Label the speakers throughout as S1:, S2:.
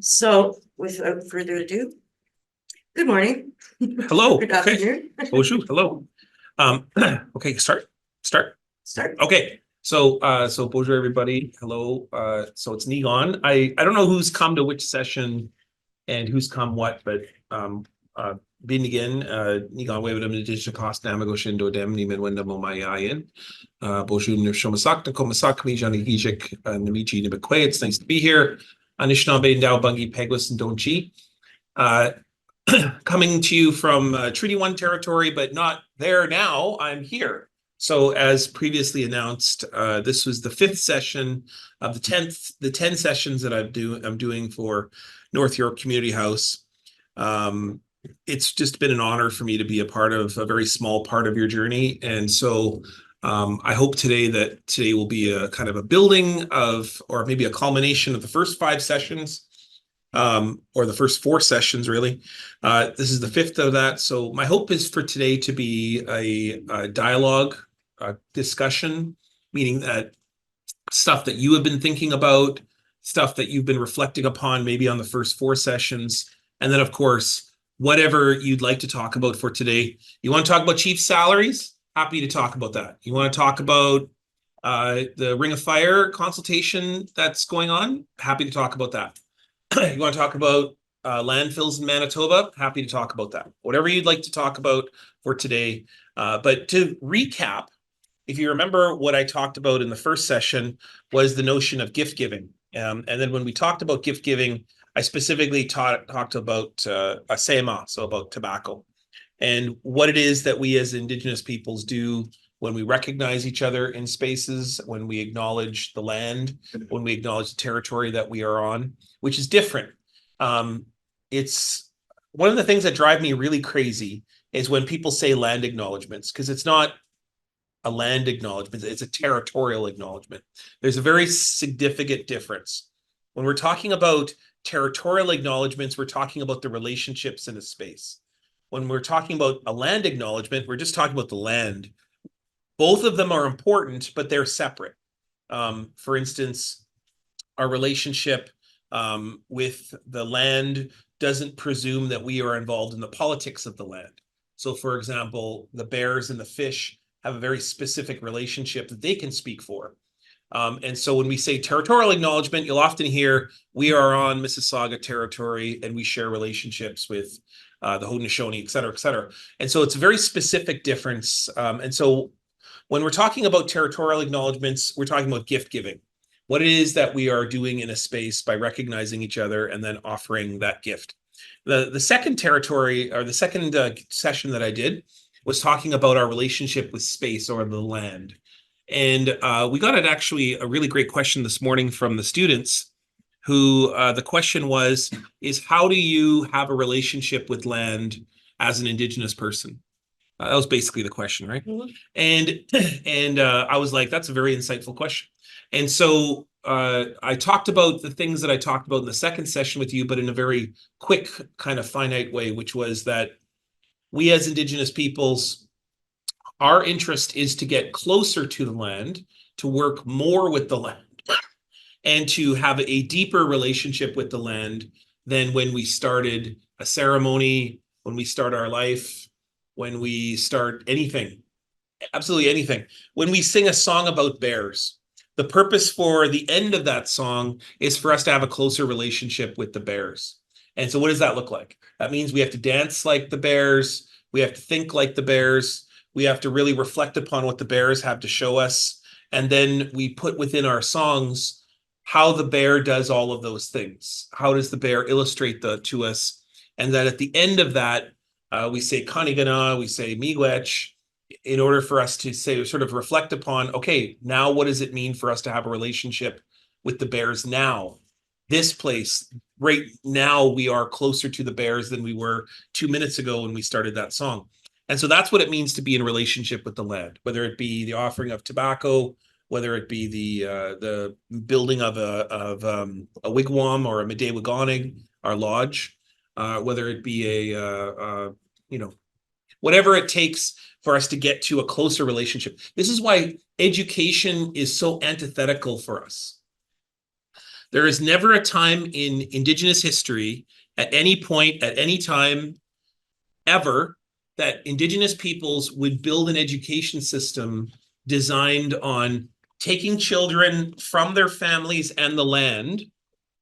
S1: So without further ado, good morning.
S2: Hello.
S1: Good
S2: Okay.
S1: afternoon.
S2: Bonjour. Hello. Okay, start.
S1: Start.
S2: Okay. So bonjour everybody. Hello. So it's Nigaan. I don't know who's come to which session and who's come what, but being again, Nigaan Webadam Indigenous Cost Namago do Dem Niman Wendam Omayan. Bonjour Shomasak, Nakomasak, Mijani Hijik, Namichi Nibakwe. It's nice to be here. Anishinaabe, Dow Bungie, Peguis, and Donchi. Coming to you from Treaty 1 territory, but not there now. I'm here. So as previously announced, this was the 5th session of the 10 sessions that I'm doing for North York Community House. It's just been an honor for me to be a part of a very small part of your journey. And so I hope today will be a kind of a building of, or maybe a culmination of the first 5 sessions. Or the first 4 sessions, really. This is the 5th of that. So my hope is for today to be a dialogue, a discussion, meaning that stuff that you have been thinking about, stuff that you've been reflecting upon, maybe on the first 4 sessions. And then, of course, whatever you'd like to talk about for today. You want to talk about chief salaries? Happy to talk about that. You want to talk about the Ring of Fire consultation that's going on? Happy to talk about that. You want to talk about landfills in Manitoba? Happy to talk about that. Whatever you'd like to talk about for today. But to recap, if you remember what I talked about in the first session was the notion of gift giving. And then when we talked about gift giving, I specifically talked about a sema, so about tobacco, and what it is that we as Indigenous peoples do when we recognize each other in spaces, when we acknowledge the land, when we acknowledge the territory that we are on, which is different. It's one of the things that drive me really crazy is when people say land acknowledgements, because it's not a land acknowledgement, it's a territorial acknowledgement. There's a very significant difference. When we're talking about territorial acknowledgements, we're talking about the relationships in a space. When we're talking about a land acknowledgement, we're just talking about the land. Both of them are important, but they're separate. For instance, our relationship with the land doesn't presume that we are involved in the politics of the land. So, for example, the bears and the fish have a very specific relationship that they can speak for. And so when we say territorial acknowledgement, you'll often hear we are on Mississauga territory and we share relationships with the Haudenosaunee, et cetera, et cetera. And so it's a very specific difference. And so when we're talking about territorial acknowledgements, we're talking about gift giving. What it is that we are doing in a space by recognizing each other and then offering that gift. The second territory, or the second session that I did, was talking about our relationship with space or the land. And we got actually a really great question this morning from the students who the question is how do you have a relationship with land as an Indigenous person? That was basically the question, right? Mm-hmm. And I was like, that's a very insightful question. And so I talked about the things that I talked about in the second session with you, but in a very quick kind of finite way, which was that we as Indigenous peoples, our interest is to get closer to the land, to work more with the land, and to have a deeper relationship with the land than when we started a ceremony, when we start our life, when we start anything, absolutely anything. When we sing a song about bears, the purpose for the end of that song is for us to have a closer relationship with the bears. And so what does that look like? That means we have to dance like the bears. We have to think like the bears. We have to really reflect upon what the bears have to show us. And then we put within our songs how the bear does all of those things. How does the bear illustrate to us? And that at the end of that, we say Kanigana, we say Miigwech, in order for us to say, sort of reflect upon, okay, now what does it mean for us to have a relationship with the bears now? This place, right now, we are closer to the bears than we were 2 minutes ago when we started that song. And so that's what it means to be in a relationship with the land, whether it be the offering of tobacco, whether it be the building of a wigwam or a Midday-Wagonig, our lodge, whether it be whatever it takes for us to get to a closer relationship. This is why education is so antithetical for us. There is never a time in Indigenous history, at any point, at any time, ever, that Indigenous peoples would build an education system designed on taking children from their families and the land,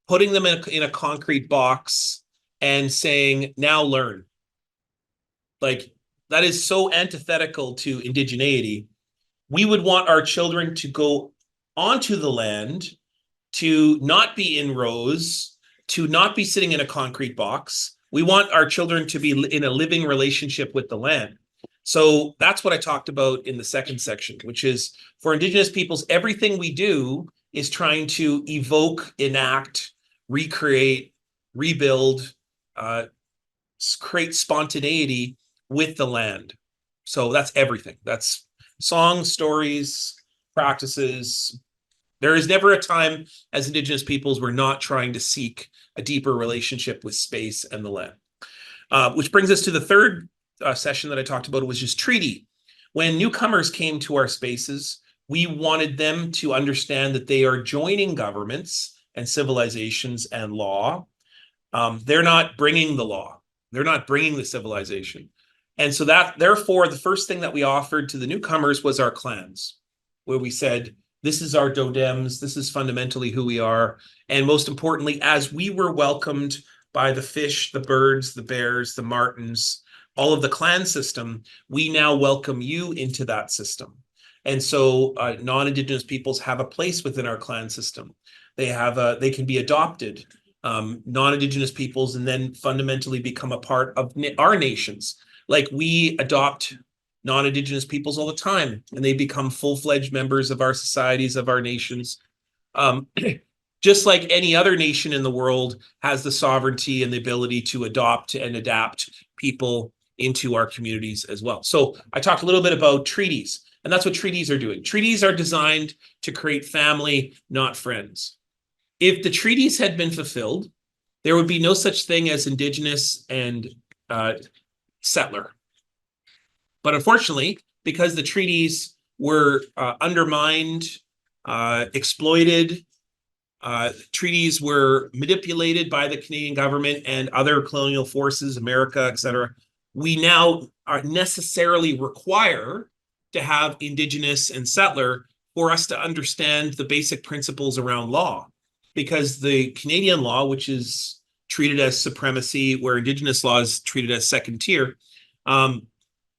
S2: putting them in a concrete box, and saying, now learn. Like, that is so antithetical to indigeneity. We would want our children to go onto the land, to not be in rows, to not be sitting in a concrete box. We want our children to be in a living relationship with the land. So that's what I talked about in the second section, which is for Indigenous peoples, everything we do is trying to evoke, enact, recreate, rebuild, create spontaneity with the land. So that's everything. That's songs, stories, practices. There is never a time as Indigenous peoples we're not trying to seek a deeper relationship with space and the land. Which brings us to the third session that I talked about, which is treaty. When newcomers came to our spaces, we wanted them to understand that they are joining governments and civilizations and law. They're not bringing the law. They're not bringing the civilization. And so that, therefore, the first thing that we offered to the newcomers was our clans, where we said, this is our dodems, this is fundamentally who we are. And most importantly, as we were welcomed by the fish, the birds, the bears, the martins, all of the clan system, we now welcome you into that system. And so non-Indigenous peoples have a place within our clan system. They can be adopted, non-Indigenous peoples, and then fundamentally become a part of our nations. Like, we adopt non-Indigenous peoples all the time, and they become full-fledged members of our societies, of our nations. Just like any other nation in the world has the sovereignty and the ability to adopt and adapt people into our communities as well. So I talked a little bit about treaties, and that's what treaties are doing. Treaties are designed to create family, not friends. If the treaties had been fulfilled, there would be no such thing as Indigenous and settler. But unfortunately, because the treaties were undermined, exploited, treaties were manipulated by the Canadian government and other colonial forces, America, etc., we now are necessarily require to have Indigenous and settler for us to understand the basic principles around law. Because the Canadian law, which is treated as supremacy, where Indigenous law is treated as second tier,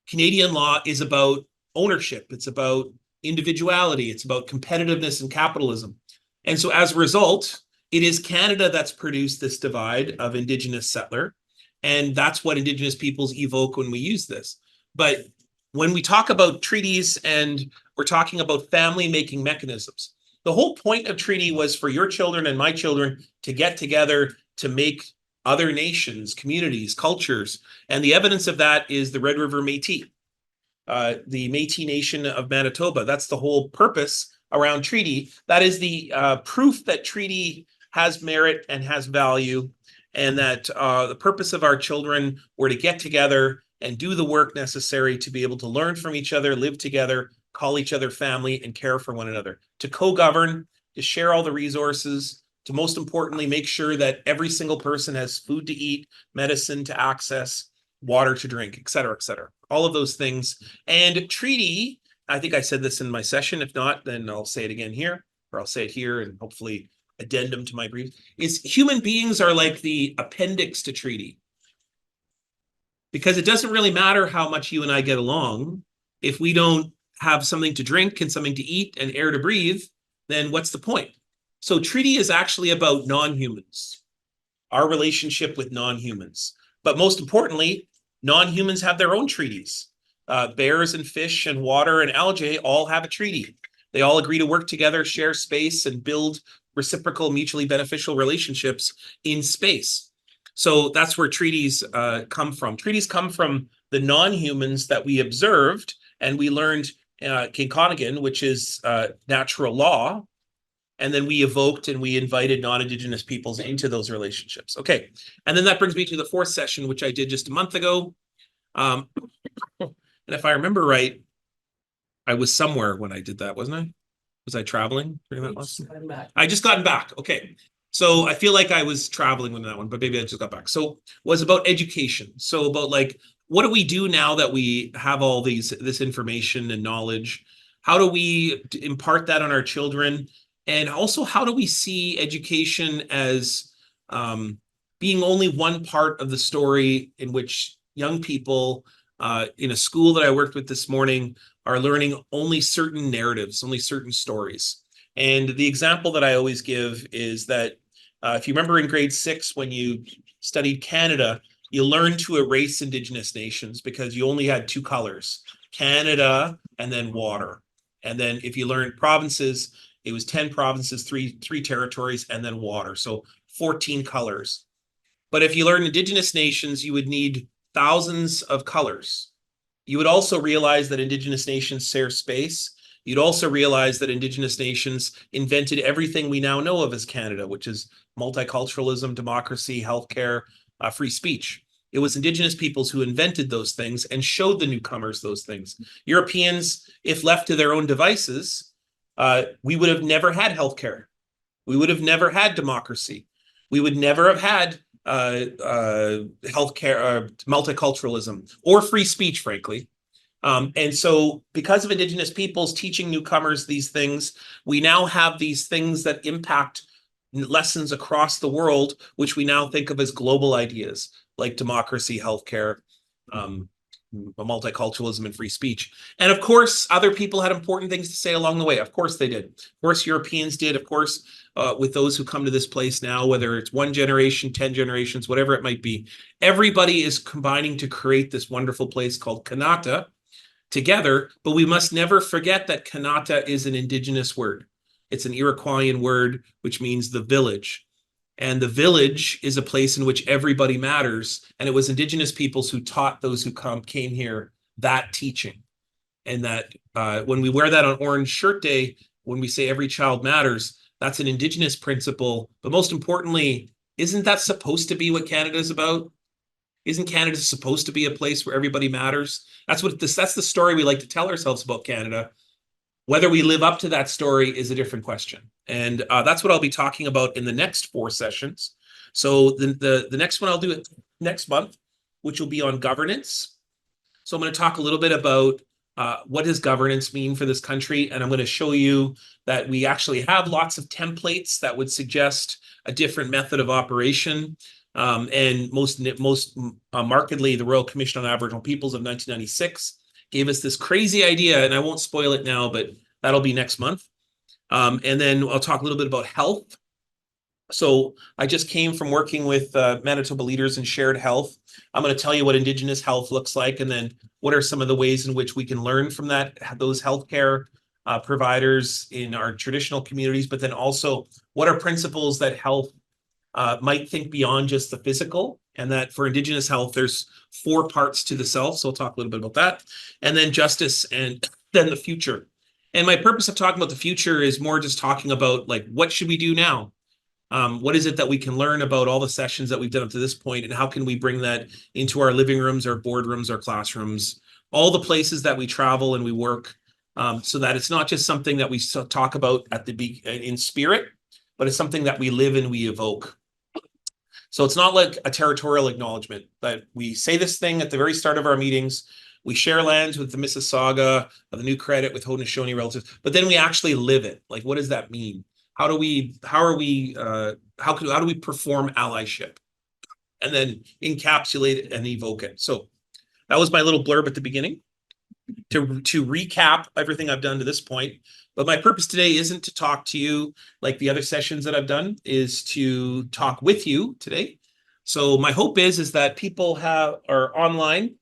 S2: Canadian law is about ownership. It's about individuality. It's about competitiveness and capitalism. And so as a result, it is Canada that's produced this divide of Indigenous settler. And that's what Indigenous peoples evoke when we use this. But when we talk about treaties and we're talking about family-making mechanisms, the whole point of treaty was for your children and my children to get together to make other nations, communities, cultures. And the evidence of that is the Red River Métis, the Métis Nation of Manitoba. That's the whole purpose around treaty. That is the proof that treaty has merit and has value, and that the purpose of our children were to get together and do the work necessary to be able to learn from each other, live together, call each other family, and care for one another, to co-govern, to share all the resources, to most importantly, make sure that every single person has food to eat, medicine to access, water to drink, et cetera, et cetera. All of those things. And treaty, I think I said this in my session. If not, then I'll say it again here, or I'll say it here and hopefully addendum to my brief, is human beings are like the appendix to treaty. Because it doesn't really matter how much you and I get along. If we don't have something to drink and something to eat and air to breathe, then what's the point? So treaty is actually about non-humans, our relationship with non-humans. But most importantly, non-humans have their own treaties. Bears and fish and water and algae all have a treaty. They all agree to work together, share space, and build reciprocal, mutually beneficial relationships in space. So that's where treaties come from. Treaties come from the non-humans that we observed, and we learned Kinconnigan, which is natural law, and then we evoked and we invited non-Indigenous peoples into those relationships. Okay, and then that brings me to the fourth session, which I did just a month ago. And if I remember right, I was somewhere when I did that, wasn't I? Was I traveling during that lesson? I just gotten back. Okay. So I feel like I was traveling with that one, but maybe I just got back. So was about education. So about like, what do we do now that we have all this information and knowledge? How do we impart that on our children? And also, how do we see education as being only one part of the story in which young people in a school that I worked with this morning are learning only certain narratives, only certain stories. And the example that I always give is that if you remember in grade 6, when you studied Canada, you learned to erase Indigenous nations because you only had 2 colors, Canada and then water. And then if you learned provinces, it was 10 provinces, three territories, and then water. So 14 colors. But if you learn Indigenous nations, you would need thousands of colors. You would also realize that Indigenous nations share space. You'd also realize that Indigenous nations invented everything we now know of as Canada, which is multiculturalism, democracy, healthcare, free speech. It was Indigenous peoples who invented those things and showed the newcomers those things. Europeans, if left to their own devices, we would have never had healthcare. We would have never had democracy. We would never have had healthcare, multiculturalism, or free speech, frankly. And so because of Indigenous peoples teaching newcomers these things, we now have these things that impact lessons across the world, which we now think of as global ideas, like democracy, healthcare, multiculturalism, and free speech. And of course, other people had important things to say along the way. Of course they did. Of course, Europeans did. Of course, with those who come to this place now, whether it's 1 generation, 10 generations, whatever it might be, everybody is combining to create this wonderful place called Kanata together. But we must never forget that Kanata is an Indigenous word. It's an Iroquoian word, which means the village. And the village is a place in which everybody matters. And it was Indigenous peoples who taught those who came here that teaching. And that when we wear that on Orange Shirt Day, when we say every child matters, that's an Indigenous principle. But most importantly, isn't that supposed to be what Canada is about? Isn't Canada supposed to be a place where everybody matters? That's the story we like to tell ourselves about Canada. Whether we live up to that story is a different question. And that's what I'll be talking about in the next 4 sessions. So the next one I'll do it next month, which will be on governance. So I'm going to talk a little bit about what does governance mean for this country? And I'm going to show you that we actually have lots of templates that would suggest a different method of operation. And most markedly, the Royal Commission on Aboriginal Peoples of 1996 gave us this crazy idea, and I won't spoil it now, but that'll be next month. And then I'll talk a little bit about health. So I just came from working with Manitoba leaders in shared health. I'm going to tell you what Indigenous health looks like, and then what are some of the ways in which we can learn from those healthcare providers in our traditional communities, but then also what are principles that health might think beyond just the physical, and that for Indigenous health, there's 4 parts to the self. So I'll talk a little bit about that, and then justice, and then the future. And my purpose of talking about the future is more just talking about like, what should we do now? What is it that we can learn about all the sessions that we've done up to this point, and how can we bring that into our living rooms, our boardrooms, our classrooms, all the places that we travel and we work, so that it's not just something that we talk about in spirit, but it's something that we live and we evoke. So it's not like a territorial acknowledgement, that we say this thing at the very start of our meetings. We share lands with the Mississauga, the New Credit, with Haudenosaunee relatives, but then we actually live it. Like, what does that mean? How do we perform allyship, and then encapsulate it and evoke it? So that was my little blurb at the beginning to recap everything I've done to this point. But my purpose today isn't to talk to you like the other sessions that I've done, is to talk with you today. So my hope is that people are online,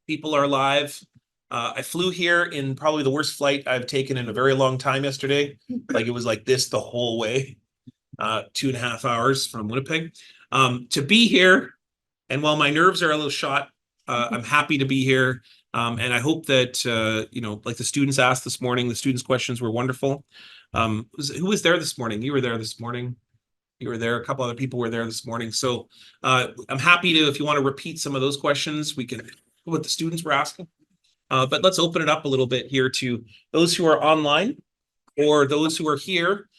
S2: people are live. I flew here in probably the worst flight I've taken in a very long time yesterday. Like, it was like this the whole way, 2.5 hours from Winnipeg. To be here, and while my nerves are a little shot, I'm happy to be here. And I hope that, like the students asked this morning, the students' questions were wonderful. Who was there this morning? You were there this morning. You were there. A couple other people were there this morning. So I'm happy to, if you want to repeat some of those questions, we can, what the students were asking. But let's open it up a little bit here to those who are online or those who are here.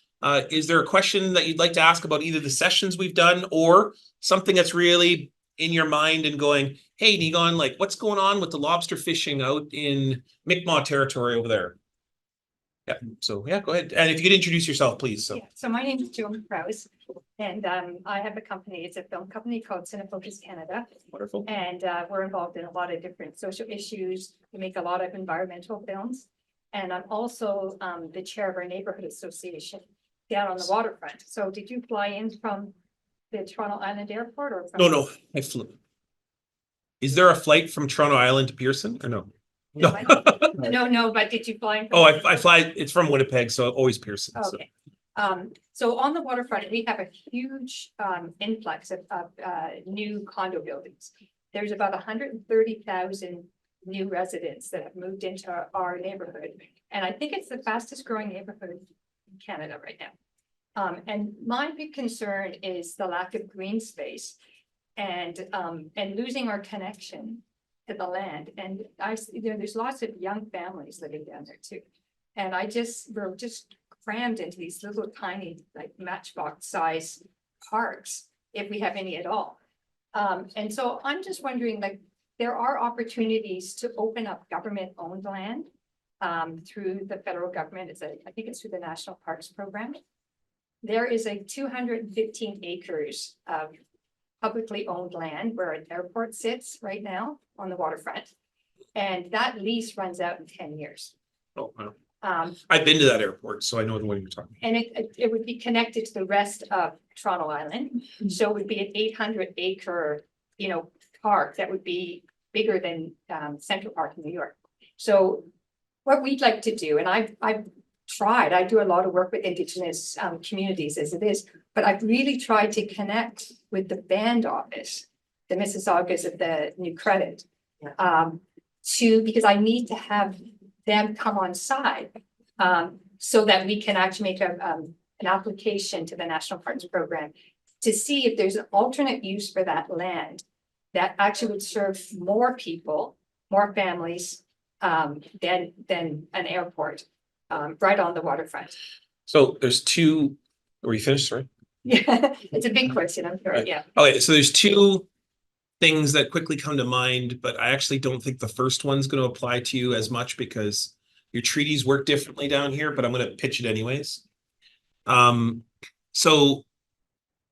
S2: Is there a question that you'd like to ask about either the sessions we've done or something that's really in your mind and going, hey, Nigaan, like what's going on with the lobster fishing out in Mi'kmaq territory over there? Yeah, so yeah, go ahead. And if you could introduce yourself, please. So,
S3: Yeah, so my name is Joan Krause, and I have a company. It's a film company called Cinefocus Canada,
S2: wonderful.
S3: and we're involved in a lot of different social issues. We make a lot of environmental films, and I'm also the chair of our neighborhood association down on the waterfront. So, did you fly in from the Toronto Island Airport or from?
S2: No, I flew. Is there a flight from Toronto Island to Pearson or no?
S3: No, no, but did you fly in?
S2: Oh, I fly, it's from Winnipeg, so always Pearson. So.
S3: Okay. So on the waterfront, we have a huge influx of new condo buildings. There's about 130,000 new residents that have moved into our neighborhood. And I think it's the fastest growing neighborhood in Canada right now. And my big concern is the lack of green space and losing our connection to the land. And there's lots of young families living down there too. And we're just crammed into these little tiny, like matchbox size parks, if we have any at all. And so I'm just wondering, like, there are opportunities to open up government-owned land through the federal government. I think it's through the National Parks Program. There is a 215 acres of publicly owned land where an airport sits right now on the waterfront. And that lease runs out in 10 years.
S2: Oh, wow. I've been to that airport, so I know what you're talking about.
S3: And it would be connected to the rest of Toronto Island. So it would be an 800-acre, park that would be bigger than Central Park in New York. So what we'd like to do, and I've tried, I do a lot of work with Indigenous communities as it is, but I've really tried to connect with the band office, the Mississaugas of the New Credit, because I need to have them come on side so that we can actually make an application to the National Parks Program to see if there's an alternate use for that land that actually would serve more people, more families than an airport right on the waterfront.
S2: So there's two, were you finished, sorry?
S3: Yeah, it's a big question, I'm sure, yeah.
S2: Okay, so there's two things that quickly come to mind, but I actually don't think the first one's going to apply to you as much because your treaties work differently down here, but I'm going to pitch it anyways. So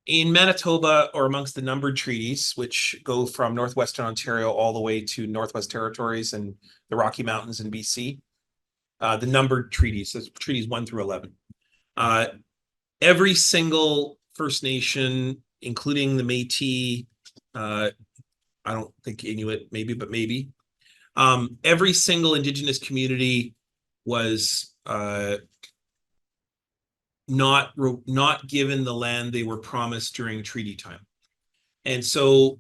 S2: in Manitoba, or amongst the numbered treaties, which go from Northwestern Ontario all the way to Northwest Territories and the Rocky Mountains in BC, the numbered treaties, so treaties 1 through 11. Every single First Nation, including the Métis, I don't think Inuit, maybe, but maybe. Every single Indigenous community was not given the land they were promised during treaty time. And so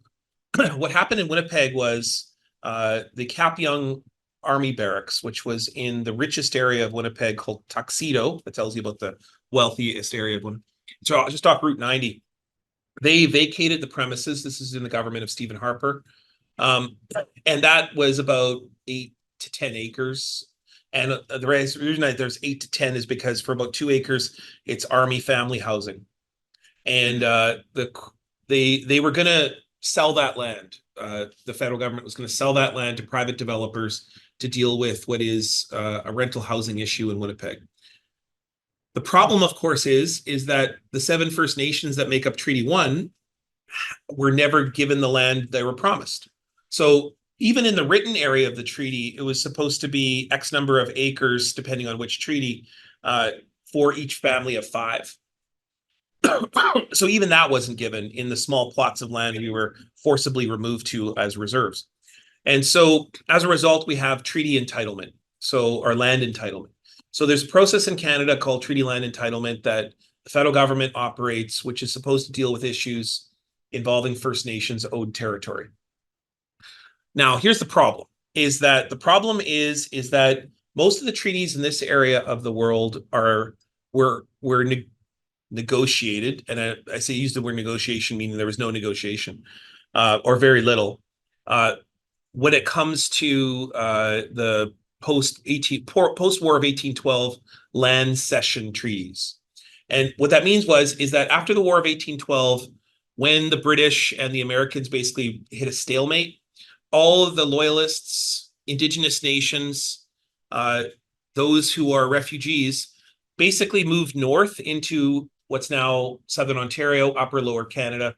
S2: what happened in Winnipeg was the Cap Young Army Barracks, which was in the richest area of Winnipeg called Tuxedo, that tells you about the wealthiest area of Winnipeg. So I'll just talk Route 90. They vacated the premises. This is in the government of Stephen Harper. And that was about 8 to 10 acres. And the reason that there's 8 to 10 is because for about 2 acres, it's Army family housing. And they were going to sell that land. The federal government was going to sell that land to private developers to deal with what is a rental housing issue in Winnipeg. The problem, of course, is that the 7 First Nations that make up Treaty 1 were never given the land they were promised. So even in the written area of the treaty, it was supposed to be X number of acres, depending on which treaty, for each family of 5. So even that wasn't given in the small plots of land we were forcibly removed to as reserves. And so as a result, we have treaty entitlement, or land entitlement. So there's a process in Canada called treaty land entitlement that the federal government operates, which is supposed to deal with issues involving First Nations owed territory. Now, here's the problem, is that most of the treaties in this area of the world were negotiated, and I say use the word negotiation, meaning there was no negotiation, or very little. When it comes to the post-war of 1812 land cession treaties. And what that means is that after the War of 1812, when the British and the Americans basically hit a stalemate, all of the loyalists, Indigenous nations, those who are refugees, basically moved north into what's now Southern Ontario, Upper Lower Canada,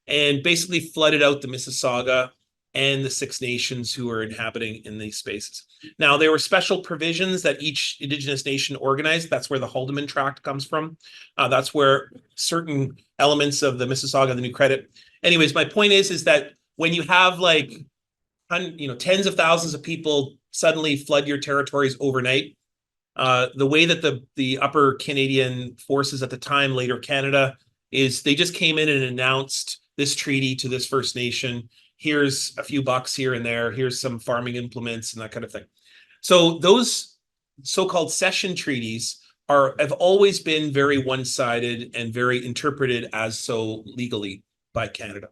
S2: and basically flooded out the Mississauga and the Six Nations who were inhabiting in these spaces. Now, there were special provisions that each Indigenous nation organized. That's where the Haldeman Tract comes from. That's where certain elements of the Mississauga, the New Credit. Anyways, my point is that when you have like, tens of thousands of people suddenly flood your territories overnight, the way that the upper Canadian forces at the time, later Canada, is they just came in and announced this treaty to this First Nation. Here's a few bucks here and there. Here's some farming implements and that kind of thing. So those so-called cession treaties have always been very one-sided and very interpreted as so legally by Canada.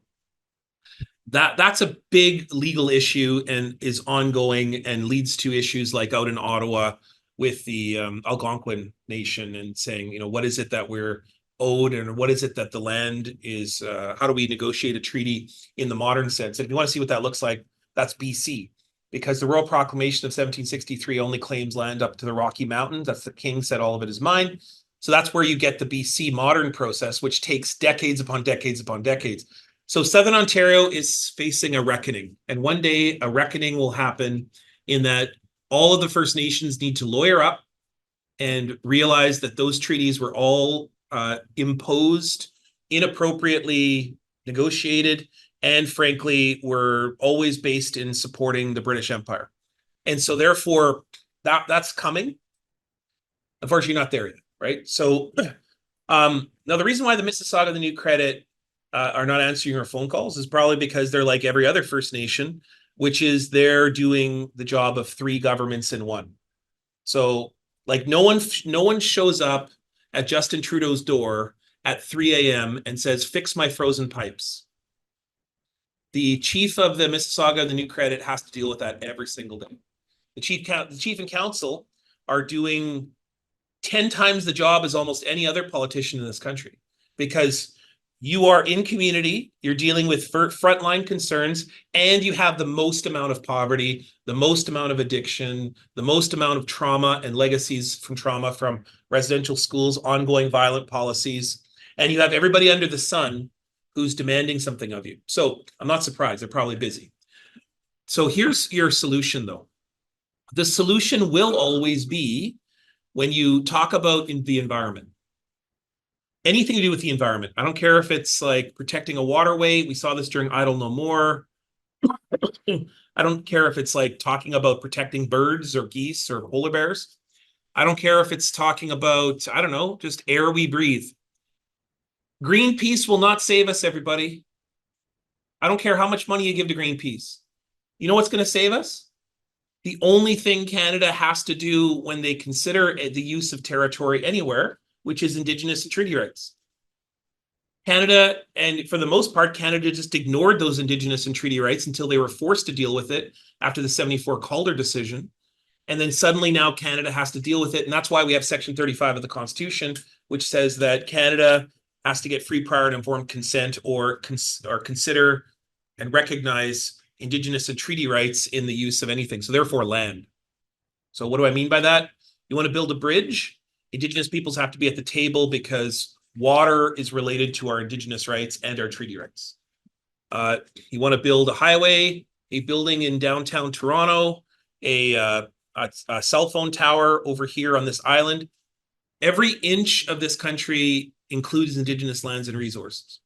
S2: That's a big legal issue and is ongoing and leads to issues like out in Ottawa with the Algonquin Nation and saying, what is it that we're owed and what is it that the land is, how do we negotiate a treaty in the modern sense? And if you want to see what that looks like, that's BC, because the Royal Proclamation of 1763 only claims land up to the Rocky Mountains. That's the king said all of it is mine. So that's where you get the BC modern process, which takes decades upon decades upon decades. So Southern Ontario is facing a reckoning, and one day a reckoning will happen in that all of the First Nations need to lawyer up and realize that those treaties were all imposed, inappropriately negotiated, and frankly, were always based in supporting the British Empire. And so therefore, that's coming. Unfortunately, not there yet, right? So now the reason why the Mississauga, the New Credit, are not answering our phone calls is probably because they're like every other First Nation, which is they're doing the job of three governments in one. So like no one shows up at Justin Trudeau's door at 3 a.m. and says, fix my frozen pipes. The chief of the Mississauga, the New Credit, has to deal with that every single day. The chief and council are doing 10 times the job as almost any other politician in this country, because you are in community, you're dealing with frontline concerns, and you have the most amount of poverty, the most amount of addiction, the most amount of trauma and legacies from trauma from residential schools, ongoing violent policies, and you have everybody under the sun who's demanding something of you. So I'm not surprised, they're probably busy. So here's your solution though. The solution will always be when you talk about the environment. Anything to do with the environment. I don't care if it's like protecting a waterway. We saw this during Idle No More. I don't care if it's like talking about protecting birds or geese or polar bears. I don't care if it's talking about, I don't know, just air we breathe. Greenpeace will not save us, everybody. I don't care how much money you give to Greenpeace. You know what's going to save us? The only thing Canada has to do when they consider the use of territory anywhere, which is Indigenous and treaty rights. Canada, and for the most part, Canada just ignored those Indigenous and treaty rights until they were forced to deal with it after the 74 Calder decision. And then suddenly now Canada has to deal with it. And that's why we have Section 35 of the Constitution, which says that Canada has to get free, prior, and informed consent or consider and recognize Indigenous and treaty rights in the use of anything. So therefore land. So what do I mean by that? You want to build a bridge? Indigenous peoples have to be at the table because water is related to our Indigenous rights and our treaty rights. You want to build a highway, a building in downtown Toronto, a cell phone tower over here on this island. Every inch of this country includes Indigenous lands and resources.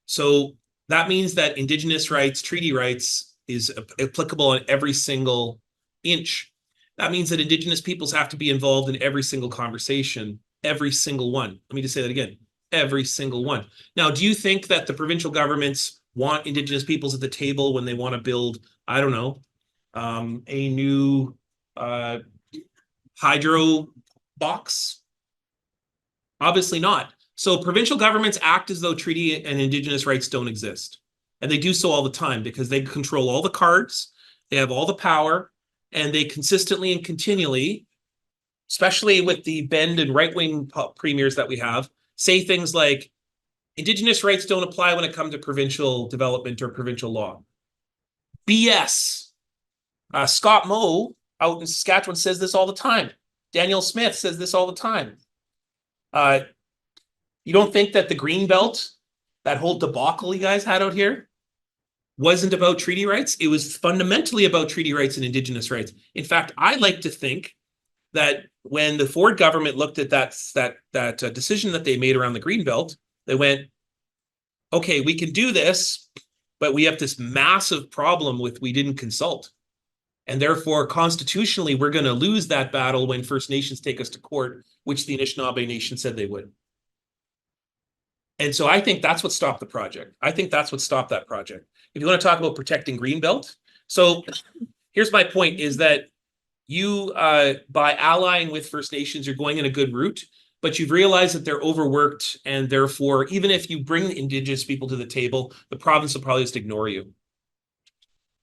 S2: So that means that Indigenous rights, treaty rights is applicable on every single inch. That means that Indigenous peoples have to be involved in every single conversation, every single one. Let me just say that again, every single one. Now, do you think that the provincial governments want Indigenous peoples at the table when they want to build, I don't know, a new hydro box? Obviously not. So provincial governments act as though treaty and Indigenous rights don't exist. And they do so all the time because they control all the cards, they have all the power, and they consistently and continually, especially with the bend and right-wing premiers that we have, say things like Indigenous rights don't apply when it comes to provincial development or provincial law. BS. Scott Moe out in Saskatchewan says this all the time. Daniel Smith says this all the time. You don't think that the Greenbelt, that whole debacle you guys had out here, wasn't about treaty rights? It was fundamentally about treaty rights and Indigenous rights. In fact, I like to think that when the Ford government looked at that decision that they made around the Greenbelt, they went, okay, we can do this, but we have this massive problem with we didn't consult. And therefore, constitutionally, we're going to lose that battle when First Nations take us to court, which the Anishinaabe Nation said they would. And so I think that's what stopped the project. I think that's what stopped that project. If you want to talk about protecting Greenbelt, so here's my point is that you, by allying with First Nations, you're going in a good route, but you've realized that they're overworked, and therefore, even if you bring Indigenous people to the table, the province will probably just ignore you.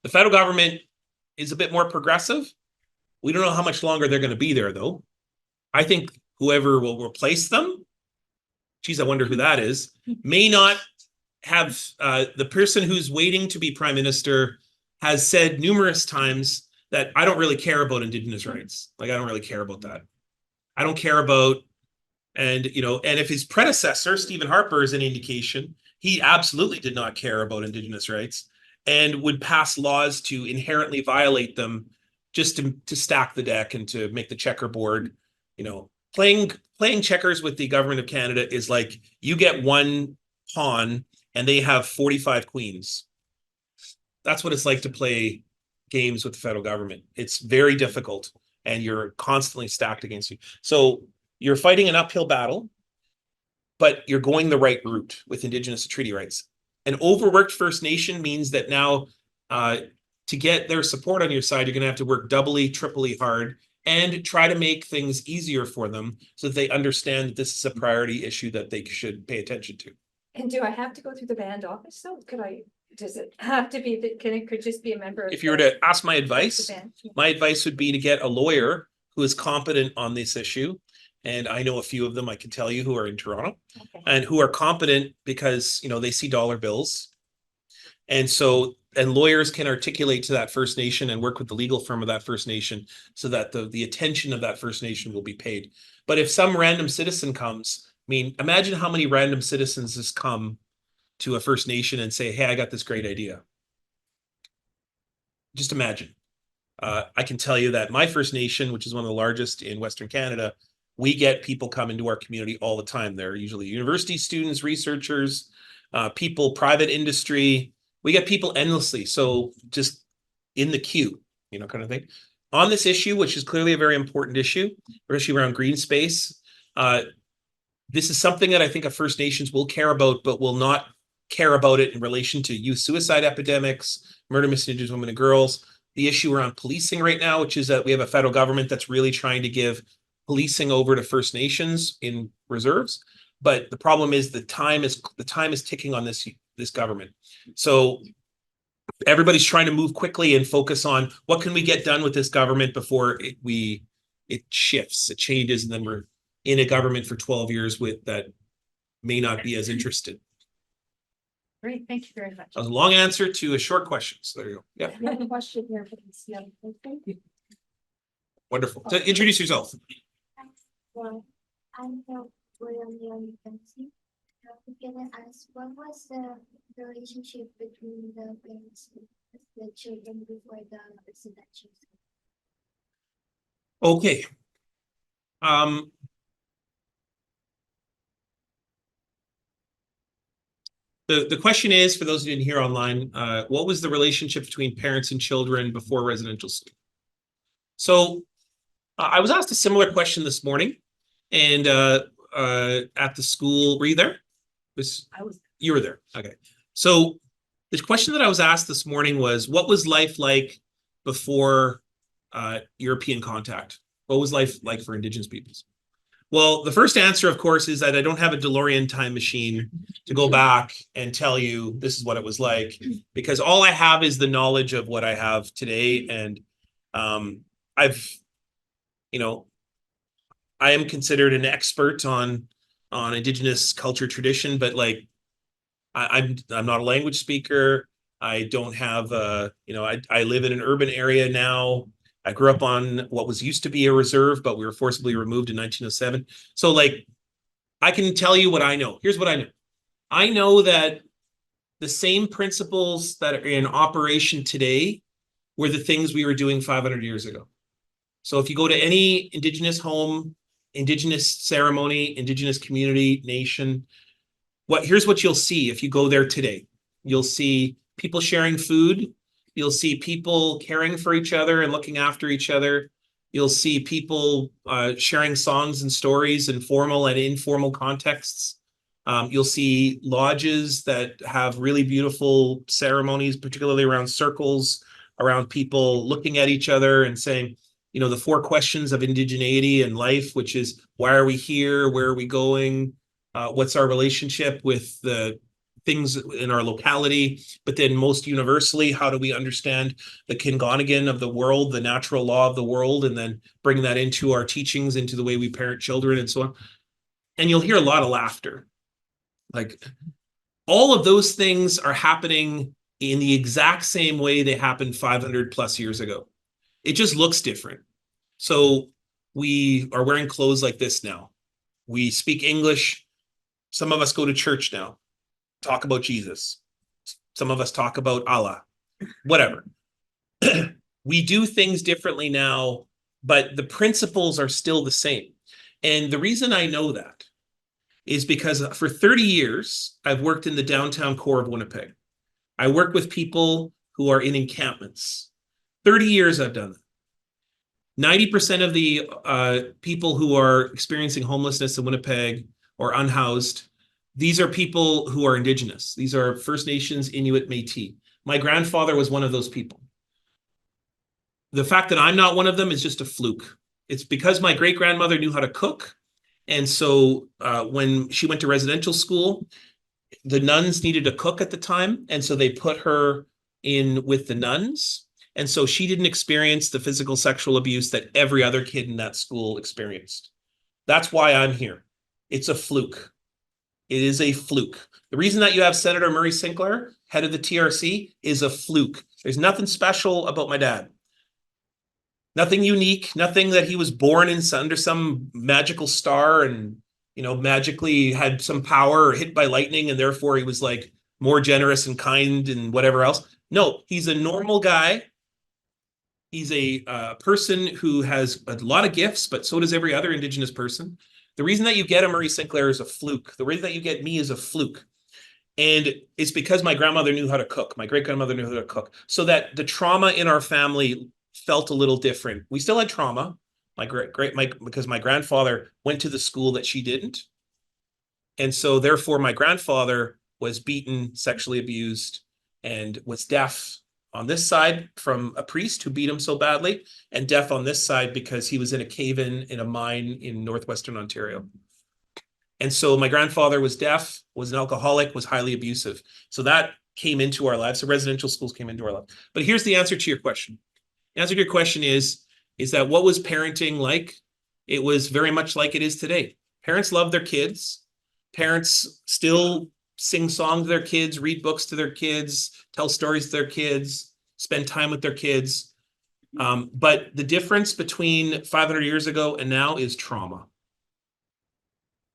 S2: The federal government is a bit more progressive. We don't know how much longer they're going to be there, though. I think whoever will replace them, geez, I wonder who that is, may not have, the person who's waiting to be prime minister has said numerous times that I don't really care about Indigenous rights. Like, I don't really care about that. I don't care about, and, you know, and if his predecessor, Stephen Harper, is an indication, he absolutely did not care about Indigenous rights and would pass laws to inherently violate them just to stack the deck and to make the checkerboard. You know, playing checkers with the government of Canada is like you get one pawn and they have 45 queens. That's what it's like to play games with the federal government. It's very difficult and you're constantly stacked against you. So you're fighting an uphill battle, but you're going the right route with Indigenous treaty rights. An overworked First Nation means that now to get their support on your side, you're going to have to work doubly, triply hard and try to make things easier for them so that they understand that this is a priority issue that they should pay attention to.
S3: And do I have to go through the band office though? Does it have to be that could just be a member of
S2: If you were to ask my
S3: the
S2: advice,
S3: band?
S2: my advice would be to get a lawyer who is competent on this issue. And I know a few of them I can tell you who are in Toronto and who are competent because, you know, they see dollar bills. And so, and lawyers can articulate to that First Nation and work with the legal firm of that First Nation so that the attention of that First Nation will be paid. But if some random citizen comes, I mean, imagine how many random citizens just come to a First Nation and say, hey, I got this great idea. Just imagine. I can tell you that my First Nation, which is one of the largest in Western Canada, we get people come into our community all the time. They're usually university students, researchers, people, private industry. We get people endlessly. So just in the queue, you know, kind of thing. On this issue, which is clearly a very important issue, especially around green space, this is something that I think First Nations will care about, but will not care about it in relation to youth suicide epidemics, murder, missing Indigenous women and girls. The issue around policing right now, which is that we have a federal government that's really trying to give policing over to First Nations in reserves, but the problem is the time is ticking on this government. So everybody's trying to move quickly and focus on what can we get done with this government before it shifts, it changes, and then we're in a government for 12 years with that may not be as interested.
S3: Great, thank you very much.
S2: That was a long answer to a short question. So there you go. Yeah,
S4: I have a question here for this young person.
S2: wonderful. So introduce yourself.
S4: Well, I'm William Young. Can I ask what was the relationship between the parents and the children before the residential school?
S2: Okay. The question is, for those who didn't hear online, what was the relationship between parents and children before residential school? So I was asked a similar question this morning, and at the school, were you there? You were there. Okay. So the question that I was asked this morning was, what was life like before European contact? What was life like for Indigenous peoples? Well, the first answer, of course, is that I don't have a DeLorean time machine to go back and tell you this is what it was like, because all I have is the knowledge of what I have today. And I am considered an expert on on Indigenous culture tradition, but like I'm not a language speaker. I don't have I live in an urban area now. I grew up on what was used to be a reserve, but we were forcibly removed in 1907. So like I can tell you what I know. Here's what I know. I know that the same principles that are in operation today were the things we were doing 500 years ago. So if you go to any Indigenous home, Indigenous ceremony, Indigenous community, nation, here's what you'll see if you go there today. You'll see people sharing food. You'll see people caring for each other and looking after each other. You'll see people sharing songs and stories in formal and informal contexts. You'll see lodges that have really beautiful ceremonies, particularly around circles, around people looking at each other and saying, the 4 questions of indigeneity and life, which is why are we here? Where are we going? What's our relationship with the things in our locality? But then most universally, how do we understand the Kingonigan of the world, the natural law of the world, and then bring that into our teachings, into the way we parent children and so on. And you'll hear a lot of laughter. Like all of those things are happening in the exact same way they happened 500 plus years ago. It just looks different. So we are wearing clothes like this now. We speak English. Some of us go to church now, talk about Jesus. Some of us talk about Allah, whatever. We do things differently now, but the principles are still the same. And the reason I know that is because for 30 years, I've worked in the downtown core of Winnipeg. I work with people who are in encampments. 30 years I've done that. 90% of the people who are experiencing homelessness in Winnipeg or unhoused, these are people who are Indigenous. These are First Nations, Inuit, Métis. My grandfather was one of those people. The fact that I'm not one of them is just a fluke. It's because my great-grandmother knew how to cook. And so when she went to residential school, the nuns needed a cook at the time. And so they put her in with the nuns. And so she didn't experience the physical sexual abuse that every other kid in that school experienced. That's why I'm here. It's a fluke. It is a fluke. The reason that you have Senator Murray Sinclair, head of the TRC, is a fluke. There's nothing special about my dad. Nothing unique, nothing that he was born in under some magical star and, magically had some power or hit by lightning and therefore he was like more generous and kind and whatever else. No, he's a normal guy. He's a person who has a lot of gifts, but so does every other Indigenous person. The reason that you get a Murray Sinclair is a fluke. The reason that you get me is a fluke. And it's because my grandmother knew how to cook. My great-grandmother knew how to cook. So that the trauma in our family felt a little different. We still had trauma. Because my grandfather went to the school that she didn't. And so therefore my grandfather was beaten, sexually abused, and was deaf on this side from a priest who beat him so badly, and deaf on this side because he was in a cave-in in a mine in northwestern Ontario. And so my grandfather was deaf, was an alcoholic, was highly abusive. So that came into our lives. So residential schools came into our lives. But here's the answer to your question. The answer to your question is that what was parenting like? It was very much like it is today. Parents love their kids. Parents still sing songs to their kids, read books to their kids, tell stories to their kids, spend time with their kids. But the difference between 500 years ago and now is trauma.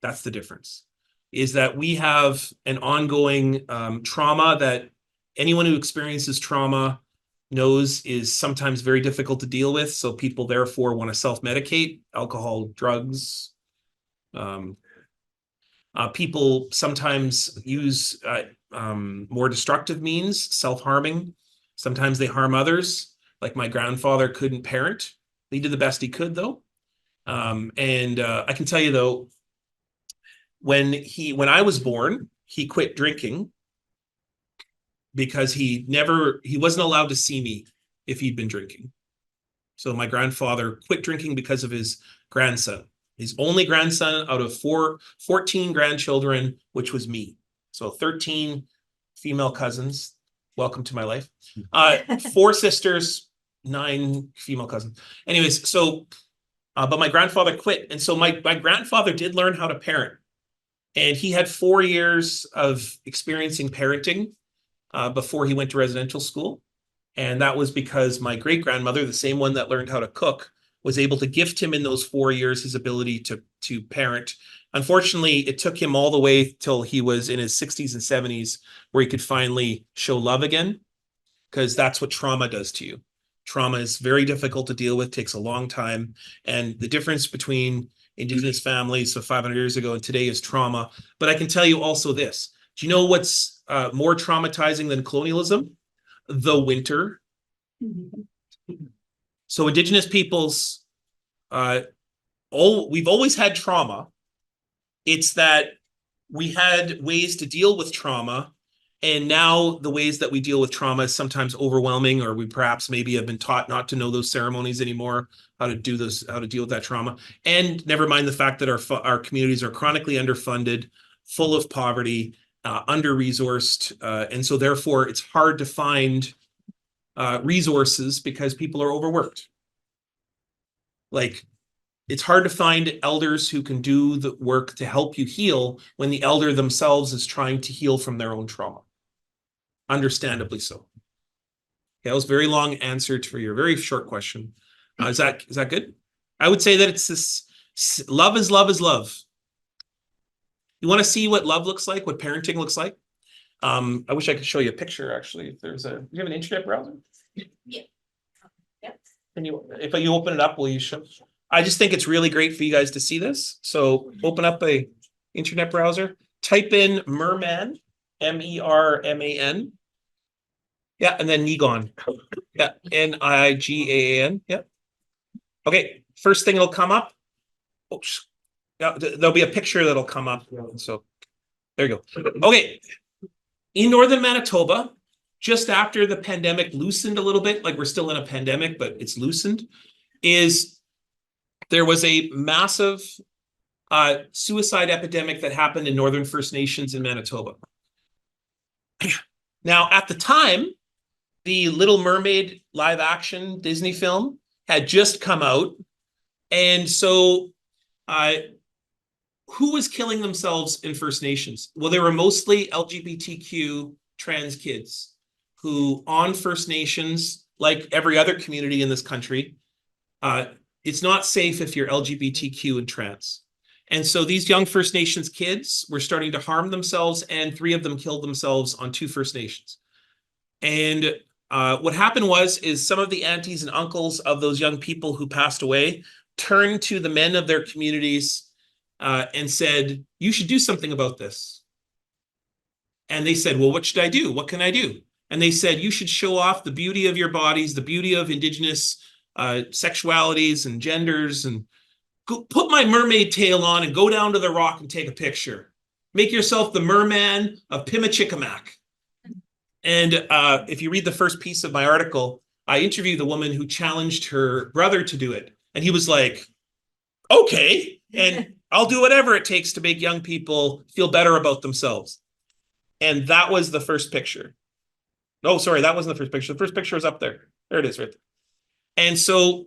S2: That's the difference, is that we have an ongoing trauma that anyone who experiences trauma knows is sometimes very difficult to deal with. So people therefore want to self-medicate, alcohol, drugs. People sometimes use more destructive means, self-harming. Sometimes they harm others. Like my grandfather couldn't parent. He did the best he could though. I can tell you though, when I was born, he quit drinking because he wasn't allowed to see me if he'd been drinking. So my grandfather quit drinking because of his grandson. His only grandson out of 14 grandchildren, which was me. So 13 female cousins. Welcome to my life. 4 sisters, 9 female cousins. Anyways, so, but my grandfather quit. And so my grandfather did learn how to parent. And he had 4 years of experiencing parenting before he went to residential school. And that was because my great-grandmother, the same one that learned how to cook, was able to gift him in those 4 years his ability to parent. Unfortunately, it took him all the way till he was in his 60s and 70s where he could finally show love again, because that's what trauma does to you. Trauma is very difficult to deal with, takes a long time. And the difference between Indigenous families of 500 years ago and today is trauma. But I can tell you also this. Do you know what's more traumatizing than colonialism? The winter. So Indigenous peoples, we've always had trauma. It's that we had ways to deal with trauma, and now the ways that we deal with trauma is sometimes overwhelming, or we perhaps maybe have been taught not to know those ceremonies anymore, how to do those, how to deal with that trauma. And never mind the fact that our communities are chronically underfunded, full of poverty, under-resourced, and so therefore it's hard to find resources because people are overworked. Like, it's hard to find elders who can do the work to help you heal when the elder themselves is trying to heal from their own trauma. Understandably so. Okay, that was a very long answer to your very short question. Is that good? I would say that it's this love is love is love. You want to see what love looks like, what parenting looks like? I wish I could show you a picture, actually. If there's do you have an internet browser?
S3: Yeah. Yep.
S2: Can you, if you open it up, will you show? I just think it's really great for you guys to see this. So open up a internet browser, type in merman, MERMAN. Yeah, and then Nigaan. Yeah, NIGAAN. Yeah. Okay, first thing that'll come up. Oops. Yeah, there'll be a picture that'll come up. So there you go. Okay. In northern Manitoba, just after the pandemic loosened a little bit, like we're still in a pandemic, but it's loosened, there was a massive suicide epidemic that happened in Northern First Nations in Manitoba. Now, at the time, the Little Mermaid live action Disney film had just come out. And so who was killing themselves in First Nations? Well, they were mostly LGBTQ trans kids who on First Nations, like every other community in this country, it's not safe if you're LGBTQ and trans. And so these young First Nations kids were starting to harm themselves, and 3 of them killed themselves on 2 First Nations. And what happened is some of the aunties and uncles of those young people who passed away turned to the men of their communities and said, you should do something about this. And they said, well, what should I do? What can I do? And they said, you should show off the beauty of your bodies, the beauty of Indigenous sexualities and genders, and go, put my mermaid tail on and go down to the rock and take a picture. Make yourself the merman of Pimachikamak. And if you read the first piece of my article, I interviewed the woman who challenged her brother to do it. And he was like, okay, and I'll do whatever it takes to make young people feel better about themselves. And that was the first picture. No, sorry, that wasn't the first picture. The first picture was up there. There it is right there. And so,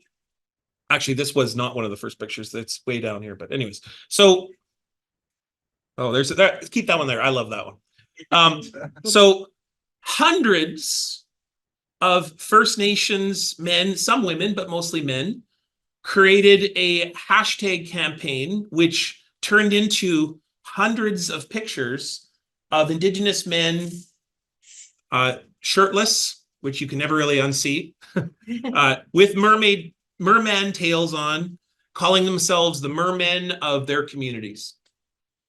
S2: actually, this was not one of the first pictures. That's way down here. But anyways, so, oh, there's that. Keep that one there. I love that one. So hundreds of First Nations men, some women, but mostly men, created a hashtag campaign, which turned into hundreds of pictures of Indigenous men shirtless, which you can never really unsee, with merman tails on, calling themselves the mermen of their communities.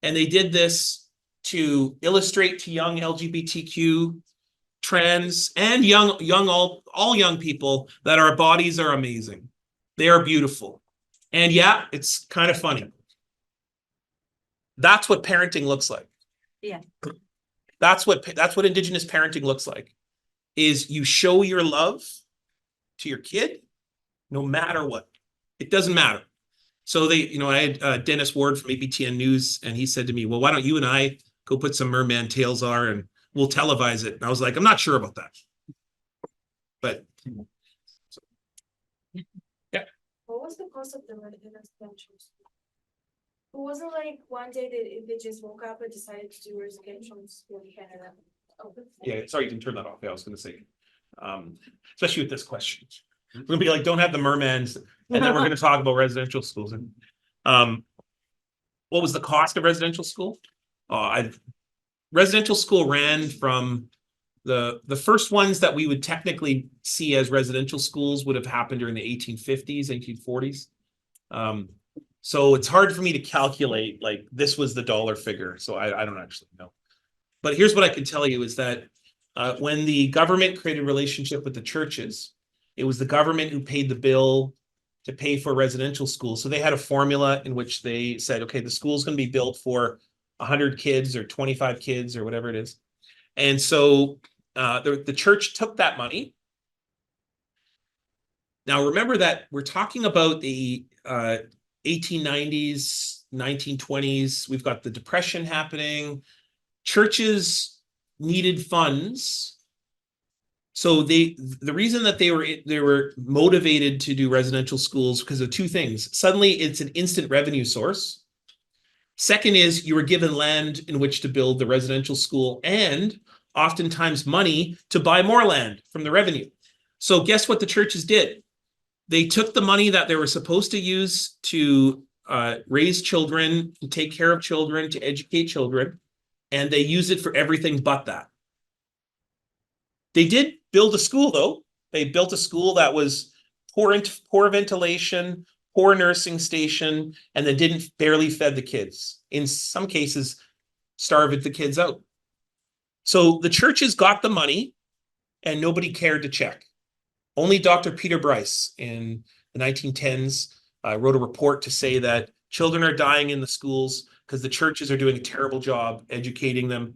S2: And they did this to illustrate to young LGBTQ, trans, and all young people that our bodies are amazing. They are beautiful. And yeah, it's kind of funny. That's what parenting looks like.
S1: Yeah.
S2: That's what Indigenous parenting looks like, is you show your love to your kid no matter what. It doesn't matter. So I had Dennis Ward from ABTN News, and he said to me, well, why don't you and I go put some merman tails on and we'll televise it. And I was like, I'm not sure about that. But
S5: What was the cost of the residential? It wasn't like one day they just woke up and decided to do residential school in Canada.
S2: Yeah, sorry, you can turn that off. Yeah, I was gonna say. Especially with this question. We're gonna be like, don't have the mermans, and then we're gonna talk about residential schools. And what was the cost of residential school? Residential school ran from the first ones that we would technically see as residential schools would have happened during the 1850s, 1840s. So it's hard for me to calculate, like, this was the dollar figure, so I don't actually know. But here's what I can tell you is that when the government created a relationship with the churches, it was the government who paid the bill to pay for residential schools. So they had a formula in which they said, okay, the school's going to be built for 100 kids or 25 kids or whatever it is. And so the church took that money. Now, remember that we're talking about the 1890s, 1920s. We've got the Depression happening. Churches needed funds. So the reason that they were motivated to do residential schools because of two things. Suddenly, it's an instant revenue source. Second is you were given land in which to build the residential school and oftentimes money to buy more land from the revenue. So guess what the churches did? They took the money that they were supposed to use to raise children, to take care of children, to educate children, and they used it for everything but that. They did build a school, though. They built a school that was poor ventilation, poor nursing station, and then barely fed the kids. In some cases, starved the kids out. So the churches got the money and nobody cared to check. Only Dr. Peter Bryce in the 1910s wrote a report to say that children are dying in the schools because the churches are doing a terrible job educating them,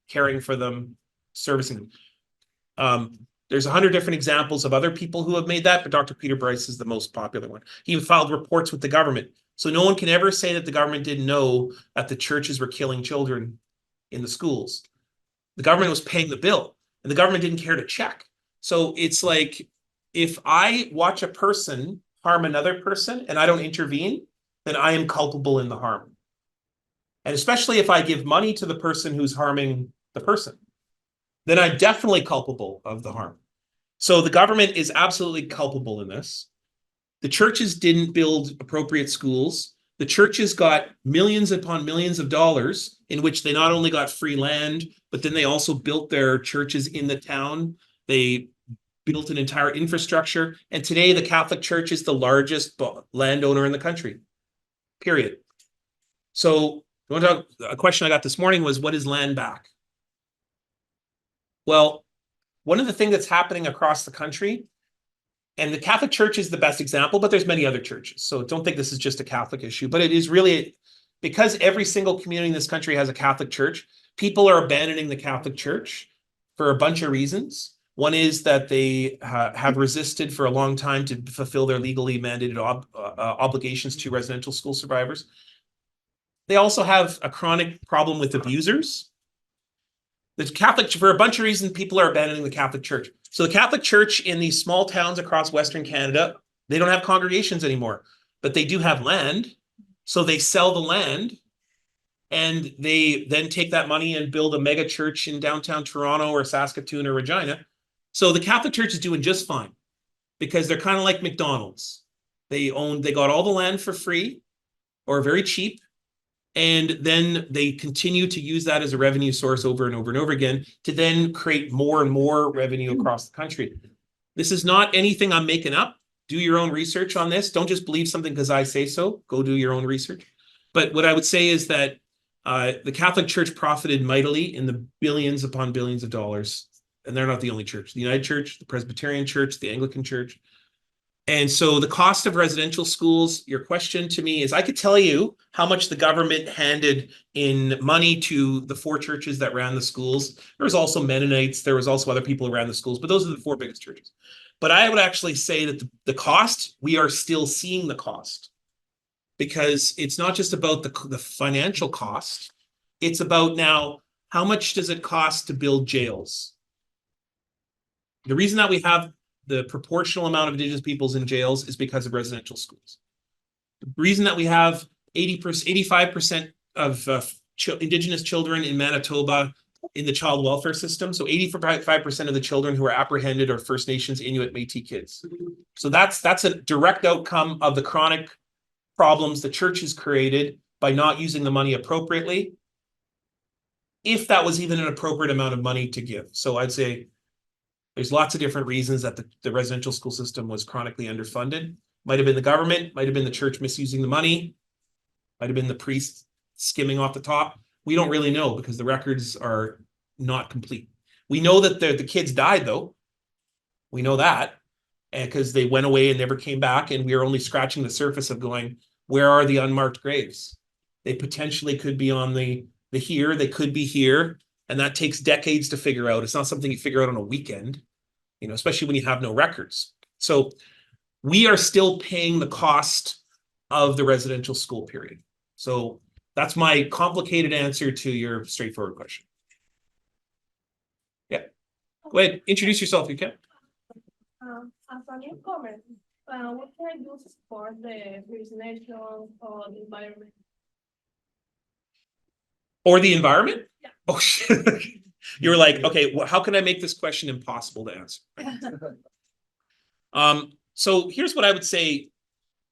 S2: caring for them, servicing them. There's 100 different examples of other people who have made that, but Dr. Peter Bryce is the most popular one. He filed reports with the government. So no one can ever say that the government didn't know that the churches were killing children in the schools. The government was paying the bill, and the government didn't care to check. So it's like, if I watch a person harm another person and I don't intervene, then I am culpable in the harm. And especially if I give money to the person who's harming the person, then I'm definitely culpable of the harm. So the government is absolutely culpable in this. The churches didn't build appropriate schools. The churches got millions upon millions of dollars in which they not only got free land, but then they also built their churches in the town. They built an entire infrastructure. And today the Catholic Church is the largest landowner in the country, period. So a question I got this morning was, what is land back? Well, one of the things that's happening across the country, and the Catholic Church is the best example, but there's many other churches. So don't think this is just a Catholic issue, but it is really, because every single community in this country has a Catholic Church, people are abandoning the Catholic Church for a bunch of reasons. One is that they have resisted for a long time to fulfill their legally mandated obligations to residential school survivors. They also have a chronic problem with abusers. The Catholic, for a bunch of reasons, people are abandoning the Catholic Church. So the Catholic Church in these small towns across Western Canada, they don't have congregations anymore, but they do have land. So they sell the land and they then take that money and build a mega church in downtown Toronto or Saskatoon or Regina. So the Catholic Church is doing just fine because they're kind of like McDonald's. They got all the land for free or very cheap. And then they continue to use that as a revenue source over and over and over again to then create more and more revenue across the country. This is not anything I'm making up. Do your own research on this. Don't just believe something because I say so. Go do your own research. But what I would say is that the Catholic Church profited mightily in the billions upon billions of dollars. And they're not the only church. The United Church, the Presbyterian Church, the Anglican Church. And so the cost of residential schools, your question to me is, I could tell you how much the government handed in money to the 4 churches that ran the schools. There was also Mennonites. There was also other people who ran the schools, but those are the 4 biggest churches. But I would actually say that the cost, we are still seeing the cost, because it's not just about the financial cost. It's about now, how much does it cost to build jails? The reason that we have the proportional amount of Indigenous peoples in jails is because of residential schools. The reason that we have 80%, 85% of Indigenous children in Manitoba in the child welfare system. So 85% of the children who are apprehended are First Nations, Inuit, Métis kids. So that's a direct outcome of the chronic problems the church has created by not using the money appropriately, if that was even an appropriate amount of money to give. So I'd say there's lots of different reasons that the residential school system was chronically underfunded. Might have been the government, might have been the church misusing the money, might have been the priest skimming off the top. We don't really know because the records are not complete. We know that the kids died though. We know that, and because they went away and never came back, and we are only scratching the surface of going, where are the unmarked graves? They potentially could be on the here, they could be here, and that takes decades to figure out. It's not something you figure out on a weekend, you know, especially when you have no records. So we are still paying the cost of the residential school period. So that's my complicated answer to your straightforward question. Yeah, go ahead, introduce yourself if you can.
S5: As a newcomer, what can I do to support the residential or the environment?
S2: Or the environment?
S5: Yeah.
S2: Oh, shit. You were like, okay, well, how can I make this question impossible to answer? So here's what I would say.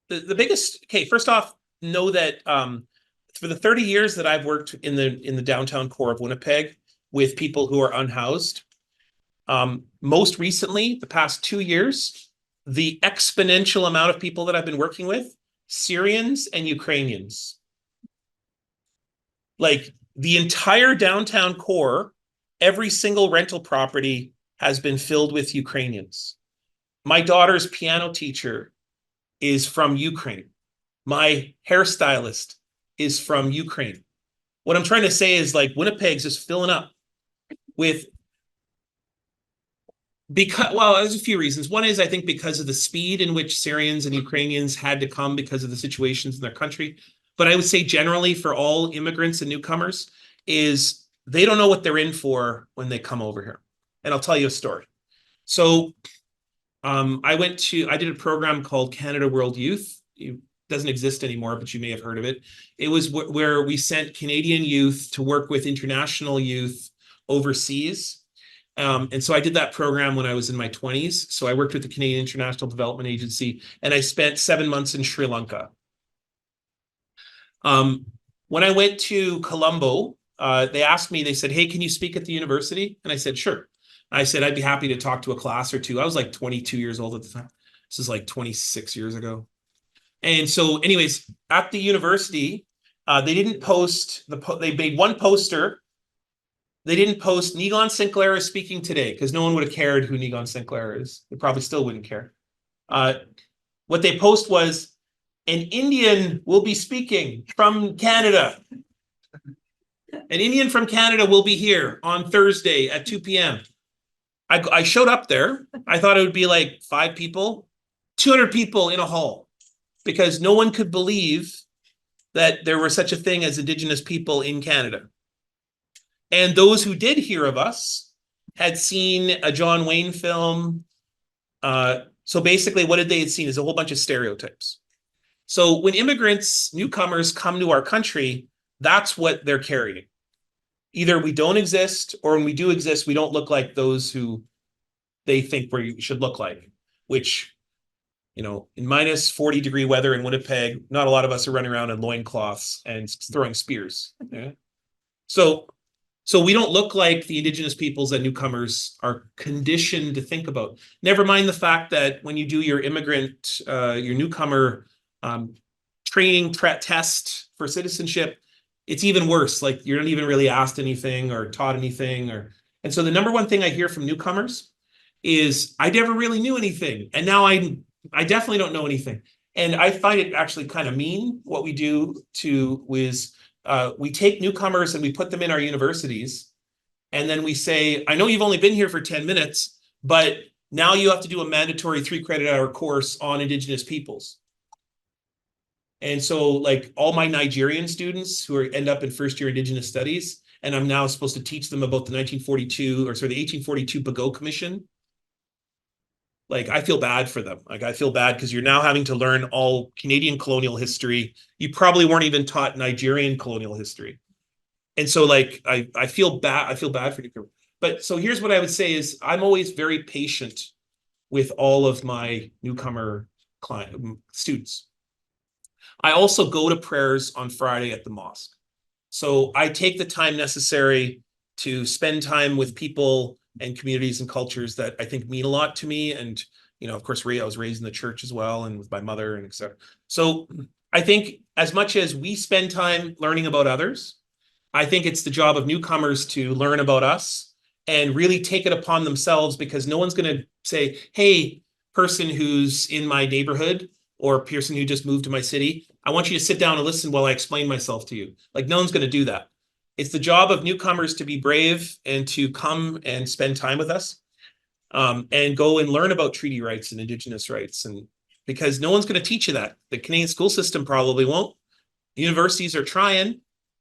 S2: The biggest, okay, first off, know that for the 30 years that I've worked in the downtown core of Winnipeg with people who are unhoused, most recently, the past 2 years, the exponential amount of people that I've been working with, Syrians and Ukrainians. Like the entire downtown core, every single rental property has been filled with Ukrainians. My daughter's piano teacher is from Ukraine. My hairstylist is from Ukraine. What I'm trying to say is like Winnipeg's just filling up with, because, well, there's a few reasons. One is I think because of the speed in which Syrians and Ukrainians had to come because of the situations in their country. But I would say generally for all immigrants and newcomers is they don't know what they're in for when they come over here. And I'll tell you a story. So I did a program called Canada World Youth. It doesn't exist anymore, but you may have heard of it. It was where we sent Canadian youth to work with international youth overseas. And so I did that program when I was in my 20s. So I worked with the Canadian International Development Agency, and I spent 7 months in Sri Lanka. When I went to Colombo, they asked me, they said, hey, can you speak at the university? And I said, sure. I said, I'd be happy to talk to a class or two. I was like 22 years old at the time. This is like 26 years ago. And so anyways, at the university, they didn't post, they made one poster. They didn't post Nigaan Sinclair is speaking today because no one would have cared who Nigaan Sinclair is. They probably still wouldn't care. What they post was, an Indian will be speaking from Canada. An Indian from Canada will be here on Thursday at 2 p.m. I showed up there. I thought it would be like 5 people, 200 people in a hall, because no one could believe that there were such a thing as Indigenous people in Canada. And those who did hear of us had seen a John Wayne film. So basically what they had seen is a whole bunch of stereotypes. So when immigrants, newcomers come to our country, that's what they're carrying. Either we don't exist, or when we do exist, we don't look like those who they think we should look like, which, you know, in minus 40-degree weather in Winnipeg, not a lot of us are running around in loincloths and throwing spears. Yeah? So we don't look like the Indigenous peoples that newcomers are conditioned to think about. Never mind the fact that when you do your immigrant, your newcomer training test for citizenship, it's even worse. Like you're not even really asked anything or taught anything. And so the number one thing I hear from newcomers is, I never really knew anything. And now I definitely don't know anything. And I find it actually kind of mean what we do we take newcomers and we put them in our universities. And then we say, I know you've only been here for 10 minutes, but now you have to do a mandatory 3-credit-hour course on Indigenous peoples. And so like all my Nigerian students who end up in first-year Indigenous studies, and I'm now supposed to teach them about the 1842 Peguis Commission. like, I feel bad for them. Like, I feel bad because you're now having to learn all Canadian colonial history. You probably weren't even taught Nigerian colonial history. And so, like, I feel bad. I feel bad for you. But so here's what I would say is I'm always very patient with all of my newcomer students. I also go to prayers on Friday at the mosque. So I take the time necessary to spend time with people and communities and cultures that I think mean a lot to me. And, you know, of course, I was raised in the church as well, and with my mother and etc. So I think as much as we spend time learning about others, I think it's the job of newcomers to learn about us and really take it upon themselves, because no one's going to say, hey, person who's in my neighborhood or person who just moved to my city, I want you to sit down and listen while I explain myself to you. Like, no one's going to do that. It's the job of newcomers to be brave and to come and spend time with us, and go and learn about treaty rights and Indigenous rights. And because no one's going to teach you that. The Canadian school system probably won't. Universities are trying,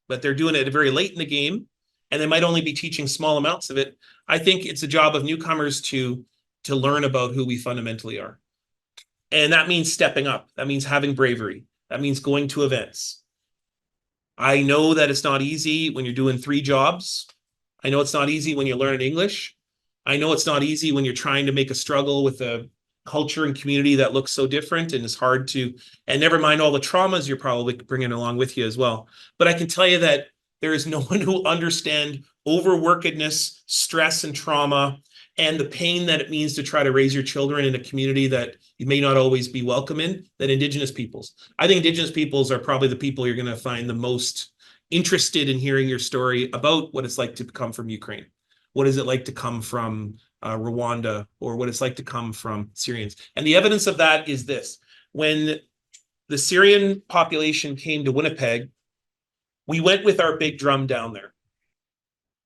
S2: but they're doing it very late in the game, and they might only be teaching small amounts of it. I think it's the job of newcomers to learn about who we fundamentally are. And that means stepping up. That means having bravery. That means going to events. I know that it's not easy when you're doing 3 jobs. I know it's not easy when you're learning English. I know it's not easy when you're trying to make a struggle with a culture and community that looks so different and is hard to, and never mind all the traumas you're probably bringing along with you as well. But I can tell you that there is no one who will understand overworkedness, stress, and trauma, and the pain that it means to try to raise your children in a community that you may not always be welcome in, than Indigenous peoples. I think Indigenous peoples are probably the people you're going to find the most interested in hearing your story about what it's like to come from Ukraine. What is it like to come from Rwanda, or what it's like to come from Syrians? And the evidence of that is this. When the Syrian population came to Winnipeg, we went with our big drum down there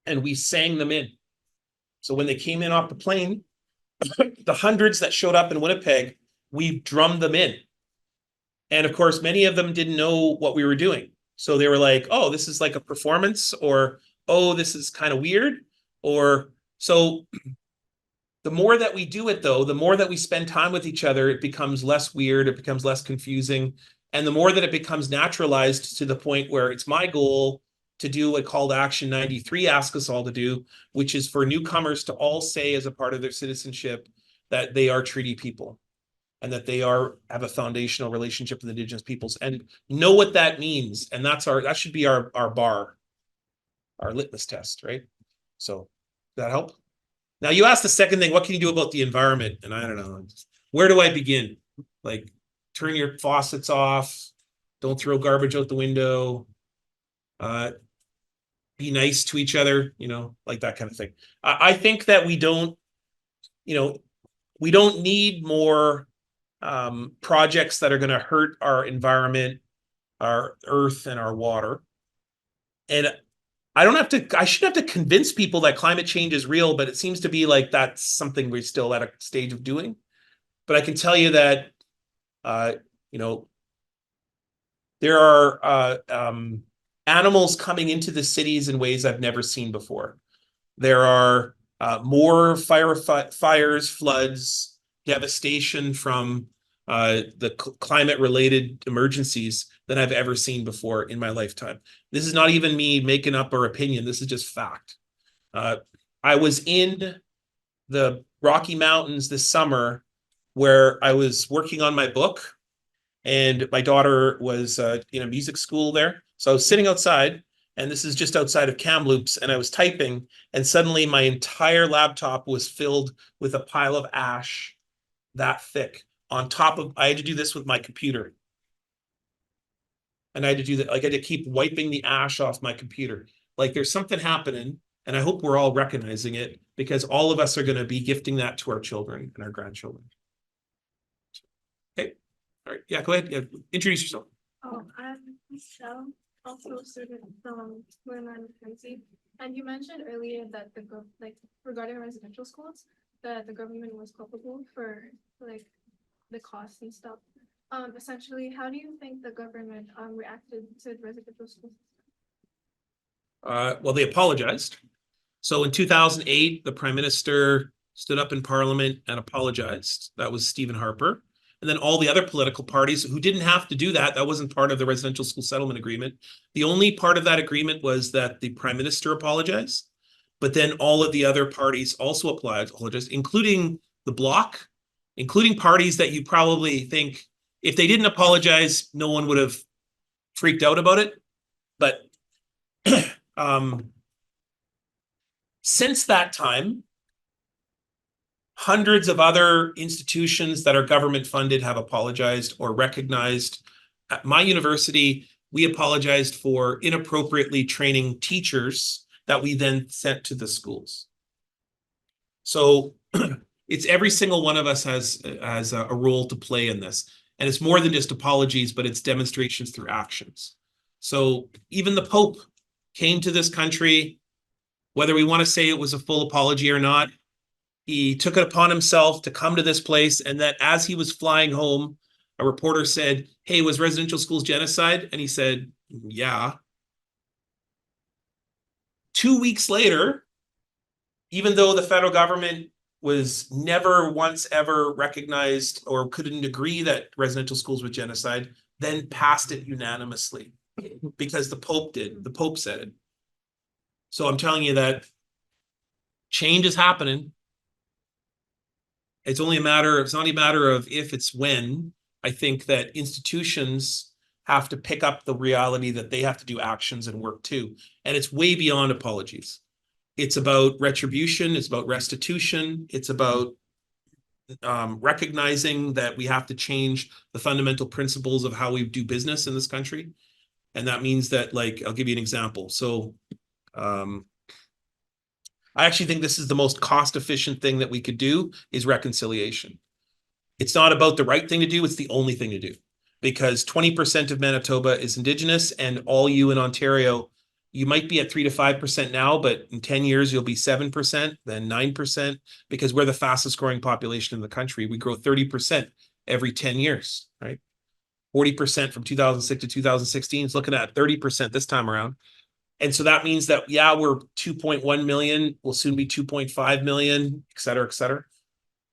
S2: and we sang them in. So when they came in off the plane, the hundreds that showed up in Winnipeg, we drummed them in. And of course, many of them didn't know what we were doing. So they were like, oh, this is like a performance, or, oh, this is kind of weird. Or so the more that we do it, though, the more that we spend time with each other, it becomes less weird, it becomes less confusing. And the more that it becomes naturalized to the point where it's my goal to do what Call to Action 93 asks us all to do, which is for newcomers to all say as a part of their citizenship that they are treaty people and that they have a foundational relationship with Indigenous peoples, and know what that means. And that should be our bar, our litmus test, right? So does that help? Now you asked the second thing, what can you do about the environment? And I don't know, where do I begin? Like, turn your faucets off, don't throw garbage out the window, be nice to each other, you know, like that kind of thing. I think that we don't need more projects that are going to hurt our environment, our earth, and our water. And I shouldn't have to convince people that climate change is real, but it seems to be like that's something we're still at a stage of doing. But I can tell you that, there are animals coming into the cities in ways I've never seen before. There are more fires, floods, devastation from the climate-related emergencies than I've ever seen before in my lifetime. This is not even me making up our opinion. This is just fact. I was in the Rocky Mountains this summer where I was working on my book, and my daughter was in a music school there. So I was sitting outside, and this is just outside of Kamloops, and I was typing, and suddenly my entire laptop was filled with a pile of ash that thick. On top of, I had to do this with my computer. And I had to do that, like I had to keep wiping the ash off my computer. Like, there's something happening, and I hope we're all recognizing it, because all of us are going to be gifting that to our children and our grandchildren. Okay. All right. Yeah, go ahead. Yeah. Introduce yourself.
S5: Oh, I'm Michelle, also a student from Niigaan Sinclair. And you mentioned earlier that regarding residential schools, that the government was culpable for like the costs and stuff. Essentially, how do you think the government reacted to residential schools?
S2: Well, they apologized. So in 2008, the Prime Minister stood up in Parliament and apologized. That was Stephen Harper. And then all the other political parties who didn't have to do that, that wasn't part of the residential school settlement agreement. The only part of that agreement was that the Prime Minister apologized, but then all of the other parties also apologized, including the Bloc, including parties that you probably think, if they didn't apologize, no one would have freaked out about it. But since that time, hundreds of other institutions that are government funded have apologized or recognized. At my university, we apologized for inappropriately training teachers that we then sent to the schools. So it's every single one of us has a role to play in this. And it's more than just apologies, but it's demonstrations through actions. So even the Pope came to this country, whether we want to say it was a full apology or not, he took it upon himself to come to this place, and that as he was flying home, a reporter said, "Hey, was residential schools genocide?" And he said, "Yeah." 2 weeks later, even though the federal government was never once ever recognized or couldn't agree that residential schools were genocide, then passed it unanimously because the Pope did. The Pope said it. So I'm telling you that change is happening. It's only a matter, it's not a matter of if, it's when. I think that institutions have to pick up the reality that they have to do actions and work too. And it's way beyond apologies. It's about retribution. It's about restitution. It's about recognizing that we have to change the fundamental principles of how we do business in this country. And that means that, like, I'll give you an example. So I actually think this is the most cost-efficient thing that we could do is reconciliation. It's not about the right thing to do, it's the only thing to do. Because 20% of Manitoba is Indigenous, and all you in Ontario, you might be at 3 to 5% now, but in 10 years, you'll be 7%, then 9%, because we're the fastest growing population in the country. We grow 30% every 10 years, right? 40% from 2006 to 2016. It's looking at 30% this time around. And so that means that, yeah, we're 2.1 million, we'll soon be 2.5 million, et cetera, et cetera.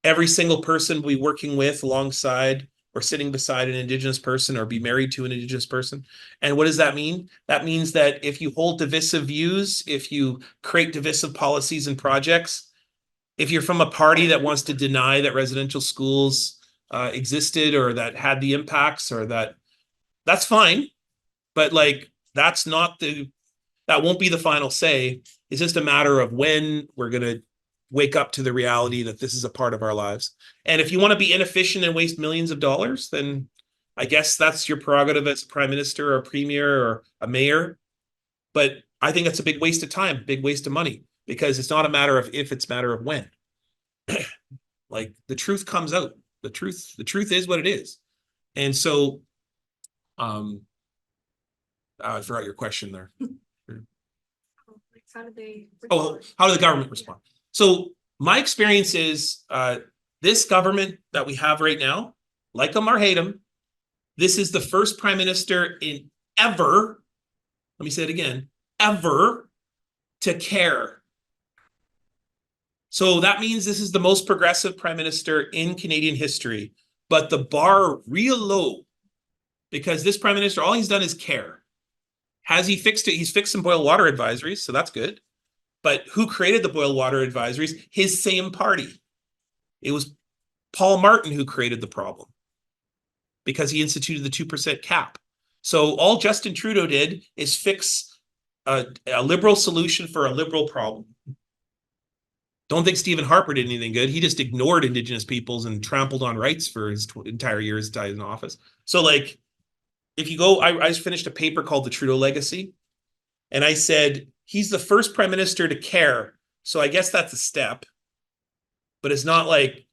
S2: Every single person we'll be working with alongside or sitting beside an Indigenous person or be married to an Indigenous person. And what does that mean? That means that if you hold divisive views, if you create divisive policies and projects, if you're from a party that wants to deny that residential schools existed or that had the impacts or that's fine. But like, that won't be the final say. It's just a matter of when we're going to wake up to the reality that this is a part of our lives. And if you want to be inefficient and waste millions of dollars, then I guess that's your prerogative as a prime minister or a premier or a mayor. But I think it's a big waste of time, big waste of money, because it's not a matter of if, it's a matter of when. Like, the truth comes out. The truth is what it is. And so, I forgot your question there.
S5: How did they?
S2: Oh, how did the government respond? So my experience is this government that we have right now, like them or hate them, this is the first prime minister in ever, let me say it again, ever to care. So that means this is the most progressive prime minister in Canadian history, but the bar real low, because this prime minister, all he's done is care. Has he fixed it? He's fixed some boil water advisories, so that's good. But who created the boil water advisories? His same party. It was Paul Martin who created the problem because he instituted the 2% cap. So all Justin Trudeau did is fix a liberal solution for a liberal problem. Don't think Stephen Harper did anything good. He just ignored Indigenous peoples and trampled on rights for his entire years in office. So, like, if you go, I just finished a paper called The Trudeau Legacy. And I said, he's the first prime minister to care. So I guess that's a step. But it's not like,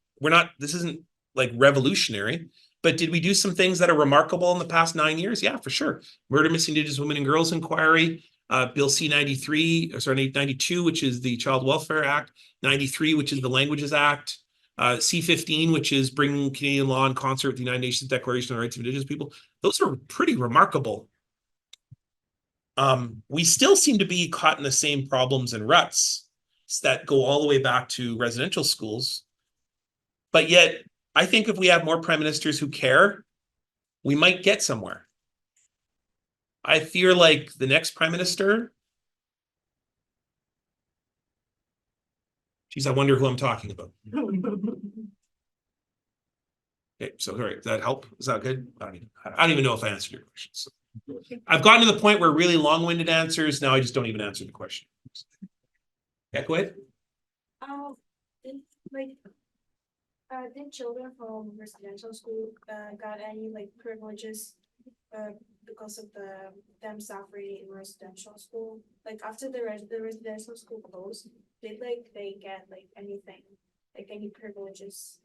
S2: this isn't like revolutionary. But did we do some things that are remarkable in the past 9 years? Yeah, for sure. Murder Missing Indigenous Women and Girls Inquiry, Bill C-92, which is the Child Welfare Act, 93, which is the Languages Act, C-15, which is bringing Canadian law in concert with the United Nations Declaration on the Rights of Indigenous People. Those are pretty remarkable. We still seem to be caught in the same problems and ruts. that go all the way back to residential schools. But yet, I think if we have more prime ministers who care, we might get somewhere. I fear like the next prime minister. Geez, I wonder who I'm talking about. Okay, so all right, does that help? Is that good? I don't even know if I answered your questions. I've gotten to the point where really long-winded answers, now I just don't even answer the question. Yeah, go ahead.
S5: Like, did children from residential school got any like privileges because of them suffering in residential school? Like after the residential school closed, did like they get like anything, like any privileges?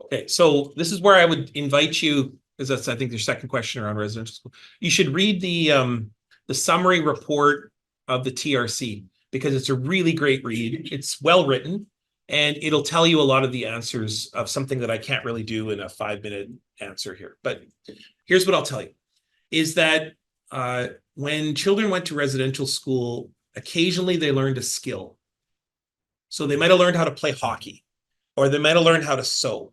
S2: Okay, so this is where I would invite you, because that's I think your second question around residential school. You should read the summary report of the TRC, because it's a really great read. It's well written, and it'll tell you a lot of the answers of something that I can't really do in a 5-minute answer here. But here's what I'll tell you, is that when children went to residential school, occasionally they learned a skill. So they might have learned how to play hockey, or they might have learned how to sew,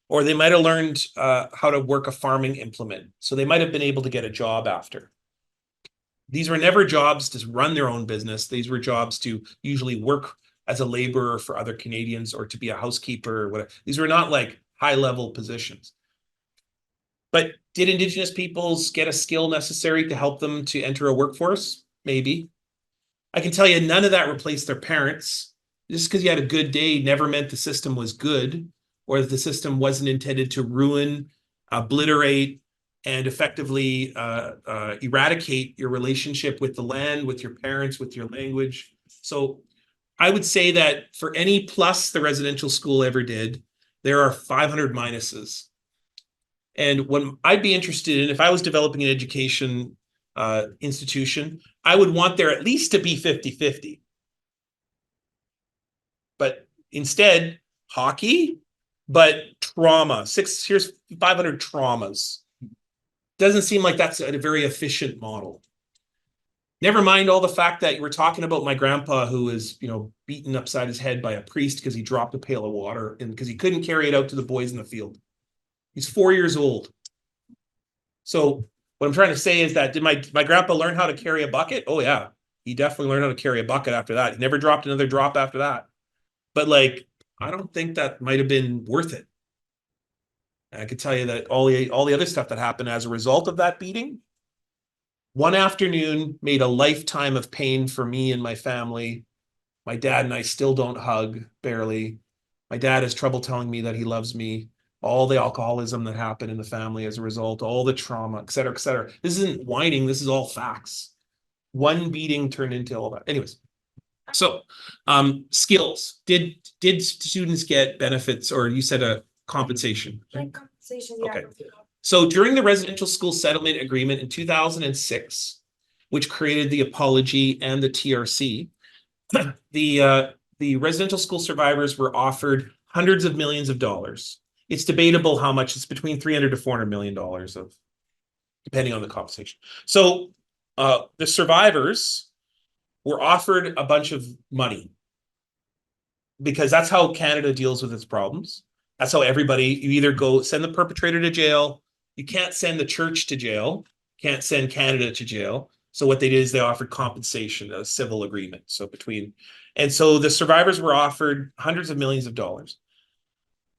S2: or they might have learned how to work a farming implement. So they might have been able to get a job after. These were never jobs to run their own business. These were jobs to usually work as a laborer for other Canadians, or to be a housekeeper or whatever. These were not like high-level positions. But did Indigenous peoples get a skill necessary to help them to enter a workforce? Maybe. I can tell you none of that replaced their parents. Just because you had a good day never meant the system was good, or that the system wasn't intended to ruin, obliterate, and effectively eradicate your relationship with the land, with your parents, with your language. So I would say that for any plus the residential school ever did, there are 500 minuses. And what I'd be interested in, if I was developing an education institution, I would want there at least to be 50-50. But instead, hockey, but trauma. Here's 500 traumas. Doesn't seem like that's a very efficient model. Never mind all the fact that you were talking about my grandpa who was, beaten upside his head by a priest because he dropped a pail of water and because he couldn't carry it out to the boys in the field. He's 4 years old. So what I'm trying to say is that did my grandpa learn how to carry a bucket? Oh yeah, he definitely learned how to carry a bucket after that. He never dropped another drop after that. But I don't think that might have been worth it. And I could tell you that all the other stuff that happened as a result of that beating, one afternoon made a lifetime of pain for me and my family. My dad and I still don't hug, barely. My dad has trouble telling me that he loves me. All the alcoholism that happened in the family as a result, all the trauma, et cetera, et cetera. This isn't whining, this is all facts. One beating turned into all that. Anyways, so skills. Did students get benefits, or you said a compensation?
S5: Like compensation, yeah.
S2: Okay. So during the residential school settlement agreement in 2006, which created the apology and the TRC, the residential school survivors were offered hundreds of millions of dollars. It's debatable how much. It's between $300 to $400 million of, depending on the compensation. So the survivors were offered a bunch of money, because that's how Canada deals with its problems. That's how everybody, you either go send the perpetrator to jail. You can't send the church to jail, can't send Canada to jail. So what they did is they offered compensation, a civil agreement. So and so the survivors were offered hundreds of millions of dollars.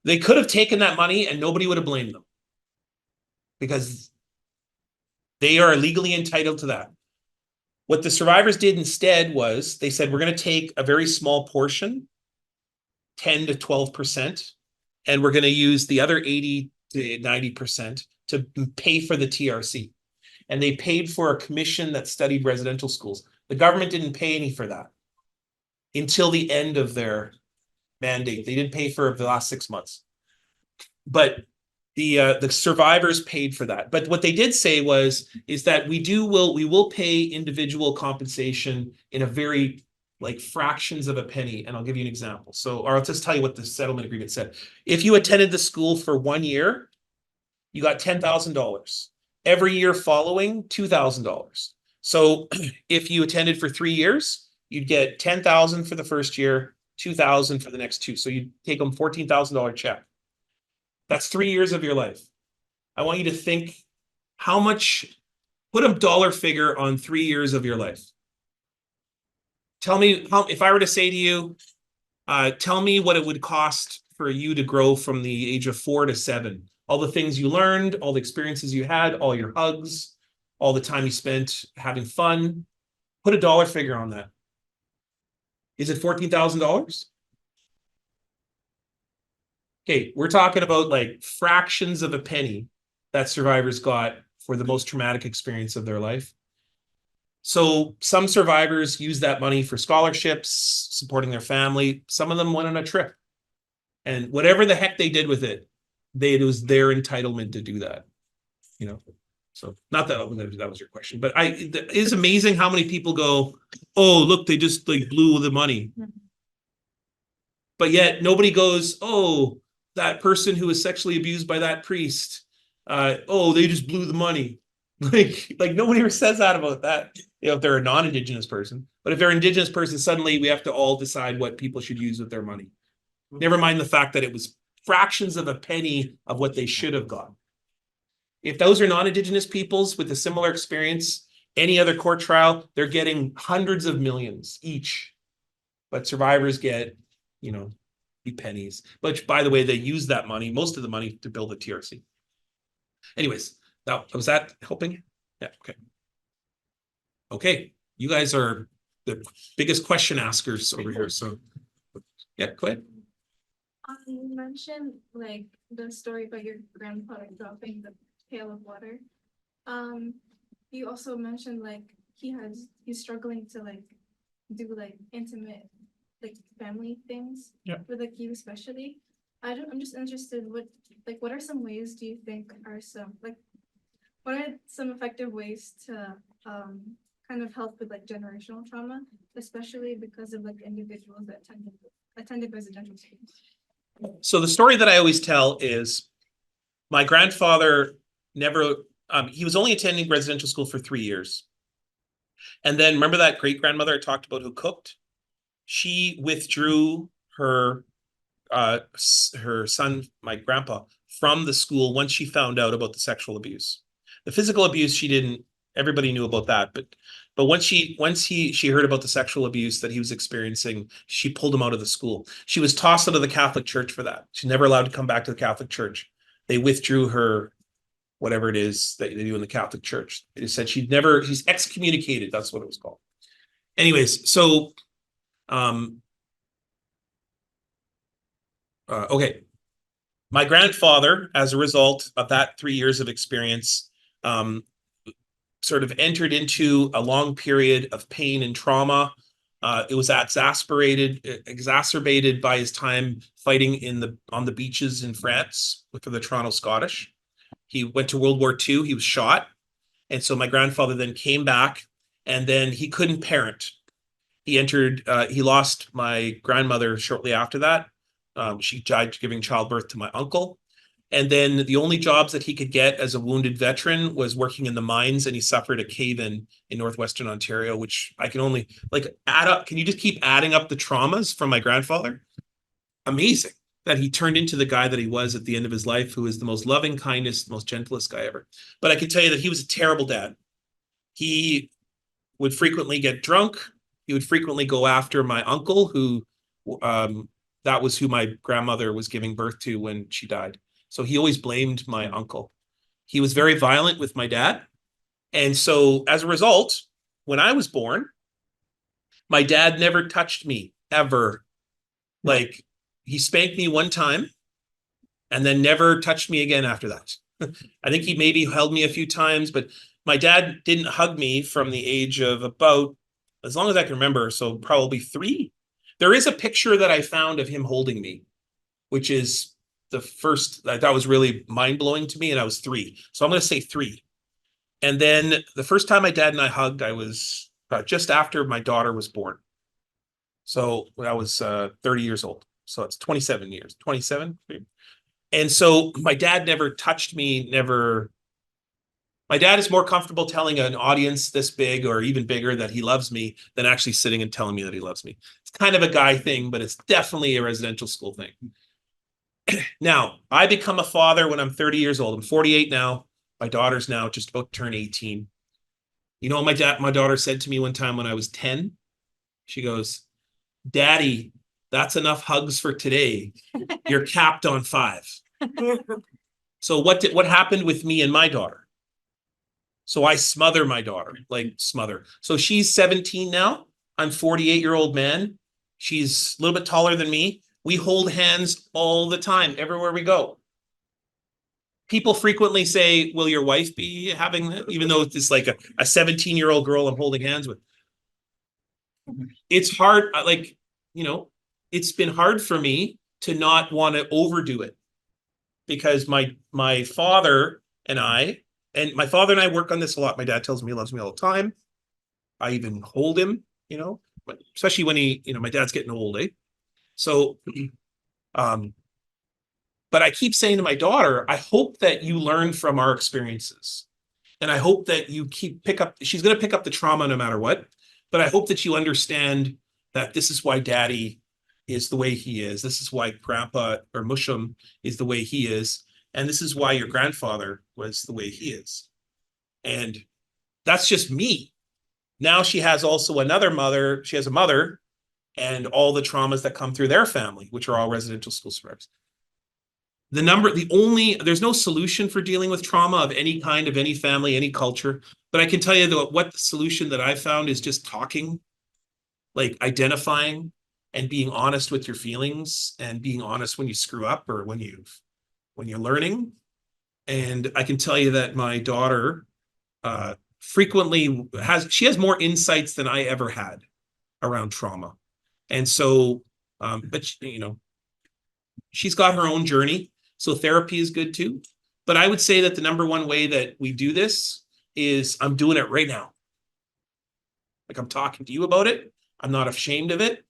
S2: They could have taken that money and nobody would have blamed them, because they are legally entitled to that. What the survivors did instead was they said, we're going to take a very small portion, 10 to 12%, and we're going to use the other 80 to 90% to pay for the TRC. And they paid for a commission that studied residential schools. The government didn't pay any for that until the end of their mandate. They didn't pay for the last 6 months. But the survivors paid for that. But what they did say is that we will pay individual compensation in a very fractions of a penny. And I'll give you an example. Or I'll just tell you what the settlement agreement said. If you attended the school for 1 year, you got $10,000. Every year following, $2,000. So if you attended for 3 years, you'd get 10,000 for the first year, 2,000 for the next two. So you take them $14,000 check. That's 3 years of your life. I want you to think how much, put a dollar figure on 3 years of your life. Tell me how, if I were to say to you, tell me what it would cost for you to grow from the age of 4 to 7. All the things you learned, all the experiences you had, all your hugs, all the time you spent having fun. Put a dollar figure on that. Is it $14,000? Okay, we're talking about like fractions of a penny that survivors got for the most traumatic experience of their life. So some survivors use that money for scholarships, supporting their family. Some of them went on a trip. And whatever the heck they did with it, it was their entitlement to do that. You know, so not that that was your question, but it is amazing how many people go, oh, look, they just like blew the money. But yet nobody goes, oh, that person who was sexually abused by that priest, oh, they just blew the money. Like nobody ever says that about that, you know, if they're a non-Indigenous person. But if they're an Indigenous person, suddenly we have to all decide what people should use with their money. Never mind the fact that it was fractions of a penny of what they should have gotten. If those are non-Indigenous peoples with a similar experience, any other court trial, they're getting hundreds of millions each. But survivors get, you know, pennies. But by the way, they use that money, most of the money, to build a TRC. Anyways, now was that helping? Yeah, okay. Okay, you guys are the biggest question askers over here. So yeah, go ahead.
S5: You mentioned like the story about your grandfather dropping the pail of water. You also mentioned like he's struggling to like do like intimate like family things.
S2: Yeah.
S5: With like you especially. I'm just interested, what are some ways do you think are what are some effective ways to kind of help with like generational trauma, especially because of like individuals that attended residential schools?
S2: So the story that I always tell is my grandfather never, he was only attending residential school for 3 years. And then remember that great grandmother I talked about who cooked? She withdrew her son, my grandpa, from the school once she found out about the sexual abuse. The physical abuse, she didn't, everybody knew about that, but once she heard about the sexual abuse that he was experiencing, she pulled him out of the school. She was tossed out of the Catholic Church for that. She's never allowed to come back to the Catholic Church. They withdrew her, whatever it is that they do in the Catholic Church. They just said she's excommunicated. That's what it was called. Anyways, so okay. My grandfather, as a result of that 3 years of experience, sort of entered into a long period of pain and trauma. It was exacerbated by his time fighting on the beaches in France for the Toronto Scottish. He went to World War II. He was shot. And so my grandfather then came back, and then he couldn't parent. He lost my grandmother shortly after that. She died giving childbirth to my uncle. And then the only jobs that he could get as a wounded veteran was working in the mines, and he suffered a cave-in in northwestern Ontario, which I can only add up. Can you just keep adding up the traumas from my grandfather? Amazing that he turned into the guy that he was at the end of his life, who is the most loving, kindest, most gentlest guy ever. But I can tell you that he was a terrible dad. He would frequently get drunk. He would frequently go after my uncle, who that was who my grandmother was giving birth to when she died. So he always blamed my uncle. He was very violent with my dad. And so as a result, when I was born, my dad never touched me ever. Like, he spanked me one time and then never touched me again after that. I think he maybe held me a few times, but my dad didn't hug me from the age of about, as long as I can remember, so probably 3. There is a picture that I found of him holding me, which is the first, that was really mind-blowing to me, and I was 3. So I'm going to say 3. And then the first time my dad and I hugged, I was just after my daughter was born. So I was 30 years old. So it's 27 years, 27. And so my dad never touched me, never My dad is more comfortable telling an audience this big or even bigger that he loves me than actually sitting and telling me that he loves me. It's kind of a guy thing, but it's definitely a residential school thing. Now, I become a father when I'm 30 years old. I'm 48 now. My daughter's now just about to turn 18. You know what my daughter said to me one time when I was 10? She goes, "Daddy, that's enough hugs for today. You're capped on 5." So what happened with me and my daughter? So I smother my daughter, like smother. So she's 17 now. I'm 48-year-old man. She's a little bit taller than me. We hold hands all the time, everywhere we go. People frequently say, will your wife be having that? Even though it's like a 17-year-old girl I'm holding hands with. It's hard, like, you know, it's been hard for me to not want to overdo it. Because my father and my father and I work on this a lot. My dad tells me he loves me all the time. I even hold him, you know, but especially when my dad's getting old, eh? So, but I keep saying to my daughter, I hope that you learn from our experiences. And I hope that you she's going to pick up the trauma no matter what. But I hope that you understand that this is why daddy is the way he is. This is why grandpa or Mushum is the way he is. And this is why your grandfather was the way he is. And that's just me. Now she has also another mother. She has a mother and all the traumas that come through their family, which are all residential school survivors. There's no solution for dealing with trauma of any kind, of any family, any culture. But I can tell you that what the solution that I found is just talking, like identifying and being honest with your feelings and being honest when you screw up or when you're learning. And I can tell you that my daughter frequently has more insights than I ever had around trauma. And so, but she's got her own journey. So therapy is good too. But I would say that the number one way that we do this is I'm doing it right now. Like I'm talking to you about it. I'm not ashamed of it.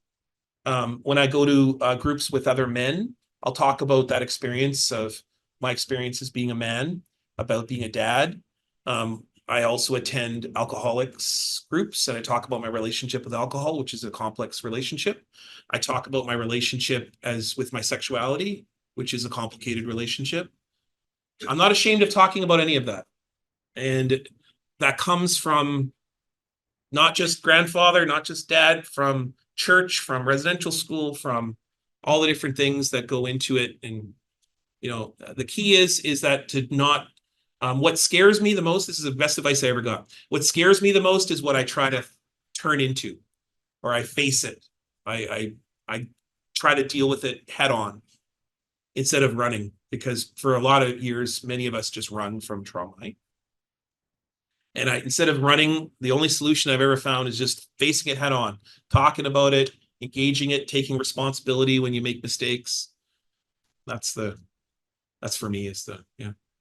S2: When I go to groups with other men, I'll talk about that experience of my experiences being a man, about being a dad. I also attend alcoholics groups and I talk about my relationship with alcohol, which is a complex relationship. I talk about my relationship with my sexuality, which is a complicated relationship. I'm not ashamed of talking about any of that. And that comes from not just grandfather, not just dad, from church, from residential school, from all the different things that go into it. And, the key is that to not, what scares me the most, this is the best advice I ever got. What scares me the most is what I try to turn into, or I face it. I try to deal with it head on instead of running, because for a lot of years, many of us just run from trauma. Right? And instead of running, the only solution I've ever found is just facing it head on, talking about it, engaging it, taking responsibility when you make mistakes. That's for me I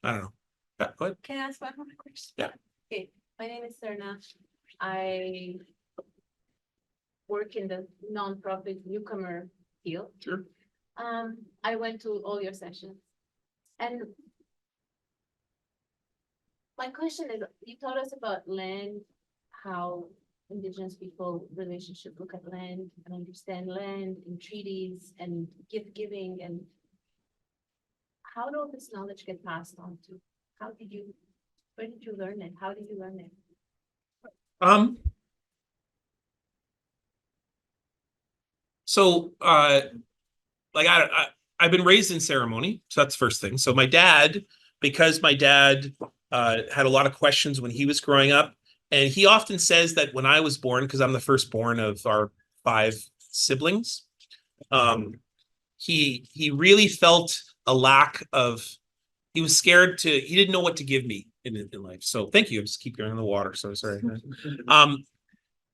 S2: don't know. Yeah, go ahead.
S6: Can I ask one more question?
S2: Yeah.
S6: Okay, my name is Serna. I work in the nonprofit newcomer field.
S2: Sure.
S6: I went to all your sessions. And my question is, you taught us about land, how Indigenous people relationship look at land and understand land and treaties and gift giving, and how did all this knowledge get passed on to? Where did you learn it? How did you learn it?
S2: So I've been raised in ceremony, so that's the first thing. So because my dad had a lot of questions when he was growing up, and he often says that when I was born, because I'm the firstborn of our 5 siblings, he really felt a lack of. He was scared he didn't know what to give me in life. So thank you. I just keep going in the water. So sorry.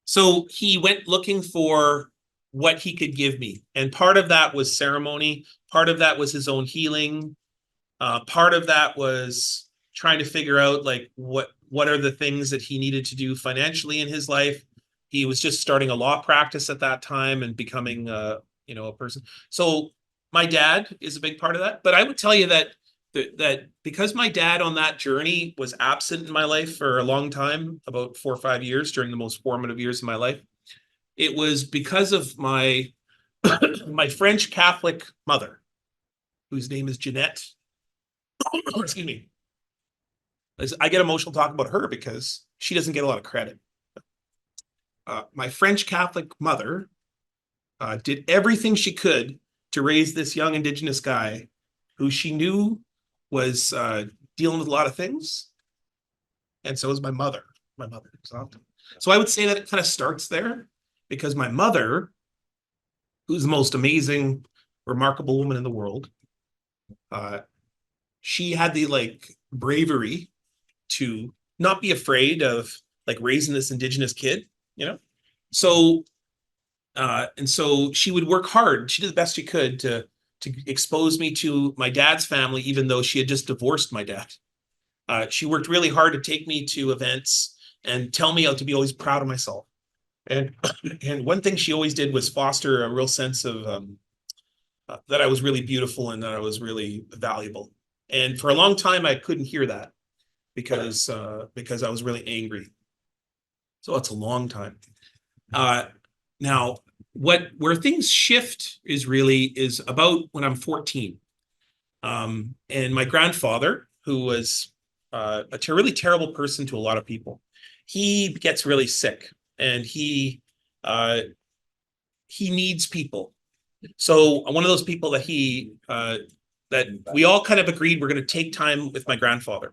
S2: So he went looking for what he could give me. And part of that was ceremony. Part of that was his own healing. Part of that was trying to figure out like what are the things that he needed to do financially in his life. He was just starting a law practice at that time and becoming a person. So my dad is a big part of that. But I would tell you that that because my dad on that journey was absent in my life for a long time, about 4 or 5 years during the most formative years of my life, it was because of my my French Catholic mother, whose name is Jeanette. Excuse me. I get emotional talking about her because she doesn't get a lot of credit. My French Catholic mother did everything she could to raise this young Indigenous guy who she knew was dealing with a lot of things. And so is my mother. My mother. So I would say that it kind of starts there because my mother, who's the most amazing, remarkable woman in the world, she had the like bravery to not be afraid of like raising this Indigenous kid, you know? So and so she would work hard. She did the best she could to expose me to my dad's family, even though she had just divorced my dad. She worked really hard to take me to events and tell me how to be always proud of myself. And and one thing she always did was foster a real sense of that I was really beautiful and that I was really valuable. And for a long time, I couldn't hear that because I was really angry. So it's a long time. Now, where things shift is about when I'm 14. And my grandfather, who was a really terrible person to a lot of people, he gets really sick and he needs people. So one of those people that that we all kind of agreed we're going to take time with my grandfather.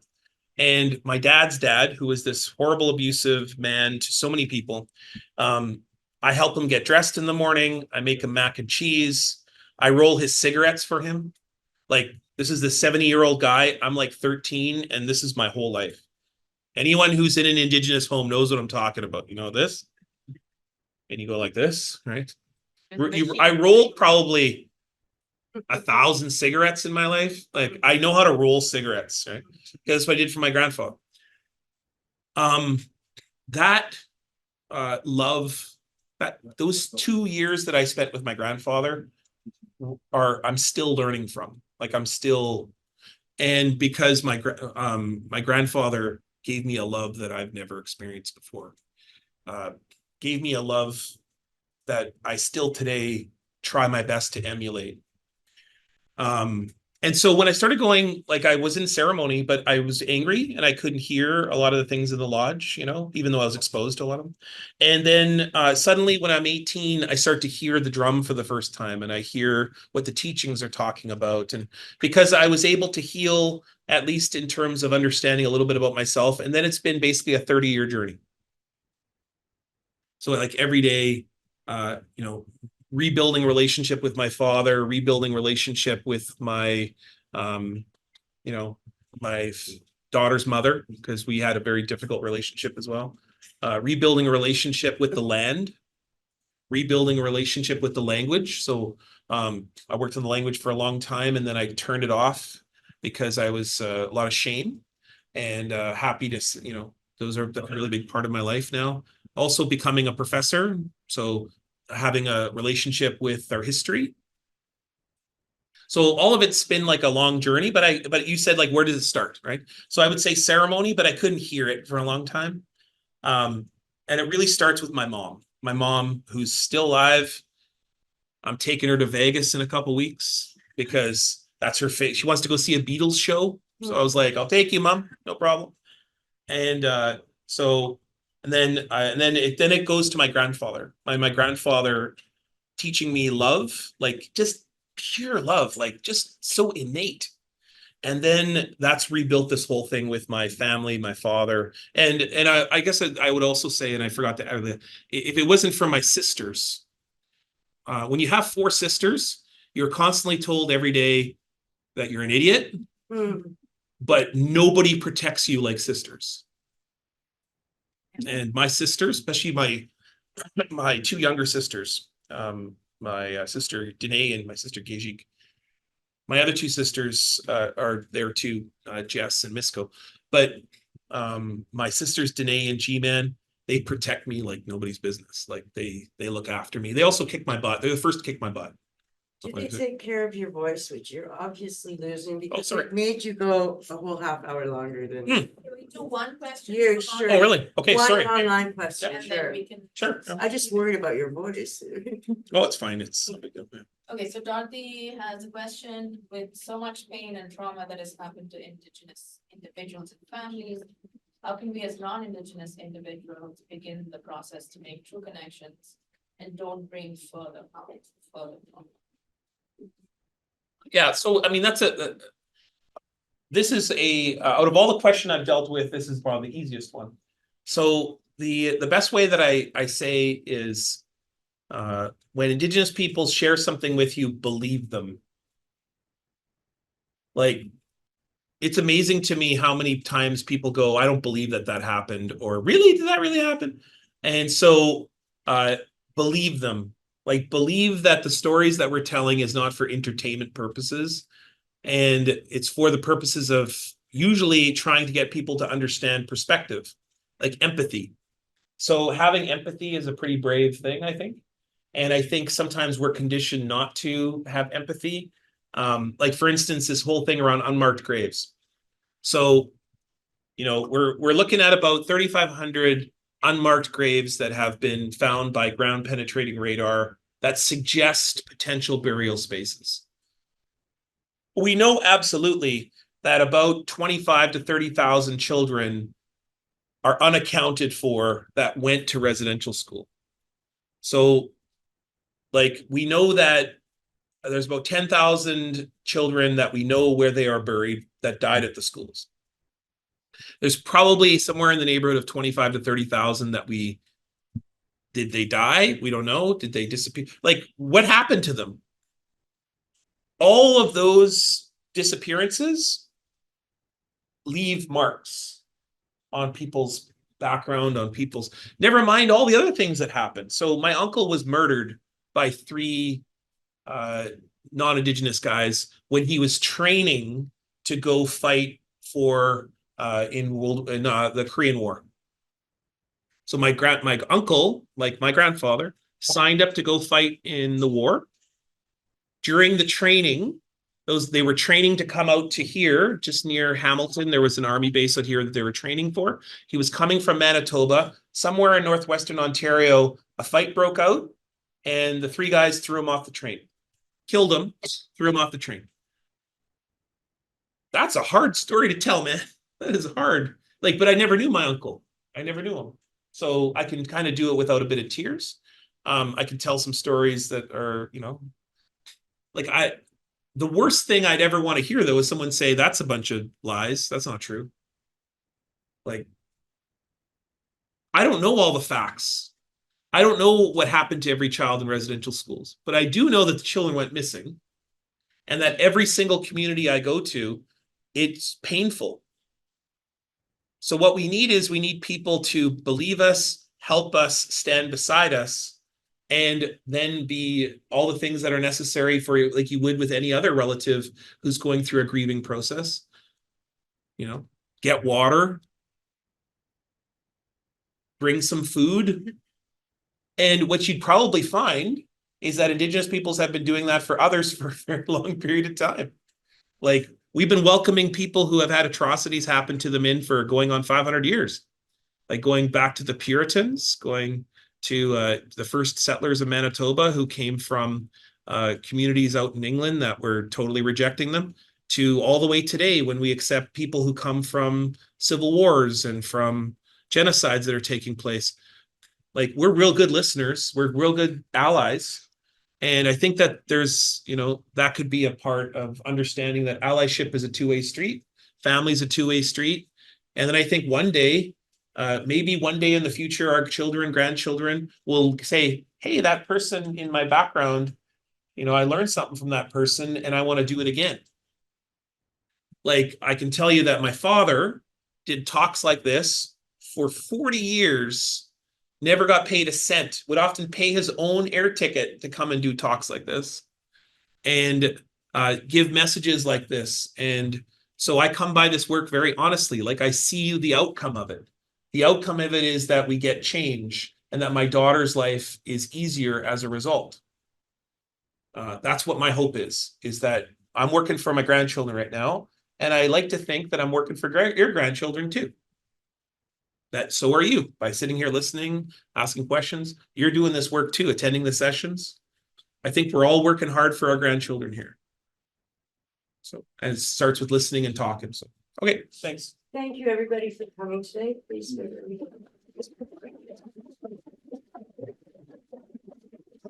S2: And my dad's dad, who was this horrible, abusive man to so many people, I help him get dressed in the morning. I make him mac and cheese. I roll his cigarettes for him. Like, this is the 70-year-old guy. I'm like 13, and this is my whole life. Anyone who's in an Indigenous home knows what I'm talking about. You know this? And you go like this, right? I rolled probably 1,000 cigarettes in my life. Like, I know how to roll cigarettes, right? Because that's what I did for my grandfather. That love, that those 2 years that I spent with my grandfather I'm still learning from. Like, I'm still, and because my grandfather gave me a love that I've never experienced before. Gave me a love that I still today try my best to emulate. And so when I started going, like, I was in ceremony, but I was angry and I couldn't hear a lot of the things in the lodge, you know, even though I was exposed to a lot of them. And then suddenly when I'm 18, I start to hear the drum for the first time and I hear what the teachings are talking about. And because I was able to heal, at least in terms of understanding a little bit about myself, and then it's been basically a 30-year journey. So like every day, you know, rebuilding relationship with my father, rebuilding relationship with my, you know, my daughter's mother, because we had a very difficult relationship as well. Rebuilding a relationship with the land, rebuilding a relationship with the language. So I worked in the language for a long time and then I turned it off because I was a lot of shame and happy to, you know, those are a really big part of my life now. Also becoming a professor. So having a relationship with our history. So all of it's been like a long journey, but you said, like, where does it start, right? So I would say ceremony, but I couldn't hear it for a long time. And it really starts with my mom, who's still alive. I'm taking her to Vegas in a couple weeks because that's her fate. She wants to go see a Beatles show. So I was like, I'll take you, Mom, no problem. And then it goes to my grandfather. My grandfather teaching me love, like just pure love, like just so innate. And then that's rebuilt this whole thing with my family, my father. And I guess I would also say, and I forgot to add, if it wasn't for my sisters, when you have 4 sisters, you're constantly told every day that you're an idiot, but nobody protects you like sisters. And my sisters, especially my 2 younger sisters, my sister Danae and my sister Gejik. My other 2 sisters are there too, Jess and Misko. But my sisters Danae and G-Man, they protect me like nobody's business. Like they look after me. They also kick my butt. They're the first to kick my butt.
S1: Did they take care of your voice, which you're obviously losing because
S2: sorry.
S1: it made you go a whole half hour longer than.
S2: Hmm.
S6: Can we do one question?
S1: Yeah,
S6: from
S1: sure.
S2: Oh, really? Okay,
S1: One
S2: sorry.
S1: online question,
S6: And then
S1: sure.
S6: we can.
S2: Sure.
S1: I just worried about your voice.
S2: Oh, it's fine. It's
S6: Okay, so Dorothy has a question. With so much pain and trauma that has happened to Indigenous individuals and families, how can we as non-Indigenous individuals begin the process to make true connections and don't bring further harm, further harm?
S2: yeah. So I mean, this is out of all the question I've dealt with, this is probably the easiest one. So the best way that I say is when Indigenous peoples share something with you, believe them. Like, it's amazing to me how many times people go, I don't believe that that happened, or really, did that really happen? And so believe them. Like, believe that the stories that we're telling is not for entertainment purposes, and it's for the purposes of usually trying to get people to understand perspective, like empathy. So having empathy is a pretty brave thing, I think. And I think sometimes we're conditioned not to have empathy. Like, for instance, this whole thing around unmarked graves. So, you know, we're looking at about 3,500 unmarked graves that have been found by ground penetrating radar that suggest potential burial spaces. We know absolutely that about 25 to 30,000 children are unaccounted for that went to residential school. So, like, we know that there's about 10,000 children that we know where they are buried that died at the schools. There's probably somewhere in the neighborhood of 25 to 30,000 that did they die? We don't know. Did they disappear? Like, what happened to them? All of those disappearances leave marks on people's background, on people's, never mind all the other things that happened. So my uncle was murdered by 3 non-Indigenous guys when he was training to go fight for in the Korean War. So my uncle, like my grandfather, signed up to go fight in the war. During the training, they were training to come out to here, just near Hamilton. There was an army base out here that they were training for. He was coming from Manitoba. Somewhere in northwestern Ontario, a fight broke out, and the 3 guys threw him off the train. Killed him, threw him off the train. That's a hard story to tell, man. That is hard. Like, but I never knew my uncle. I never knew him. So I can kind of do it without a bit of tears. I can tell some stories that are, you know, like the worst thing I'd ever want to hear, though, is someone say that's a bunch of lies. That's not true. Like, I don't know all the facts. I don't know what happened to every child in residential schools, but I do know that the children went missing, and that every single community I go to, it's painful. So what we need people to believe us, help us, stand beside us, and then be all the things that are necessary for you, like you would with any other relative who's going through a grieving process. You know, get water, bring some food. And what you'd probably find is that Indigenous peoples have been doing that for others for a very long period of time. Like, we've been welcoming people who have had atrocities happen to them for going on 500 years. Like, going back to the Puritans, going to the first settlers of Manitoba who came from communities out in England that were totally rejecting them, to all the way today when we accept people who come from civil wars and from genocides that are taking place. Like, we're real good listeners. We're real good allies. And I think that there's, you know, that could be a part of understanding that allyship is a two-way street. Family is a two-way street. And then I think one day, maybe one day in the future, our children, grandchildren will say, hey, that person in my background, you know, I learned something from that person and I want to do it again. Like, I can tell you that my father did talks like this for 40 years, never got paid a cent, would often pay his own air ticket to come and do talks like this and give messages like this. And so I come by this work very honestly. Like, I see the outcome of it. The outcome of it is that we get change and that my daughter's life is easier as a result. That's what my hope is that I'm working for my grandchildren right now. And I like to think that I'm working for your grandchildren too. That so are you by sitting here listening, asking questions. You're doing this work too, attending the sessions. I think we're all working hard for our grandchildren here. So, and it starts with listening and talking. So, okay, thanks.
S1: Thank you, everybody, for coming today. Please.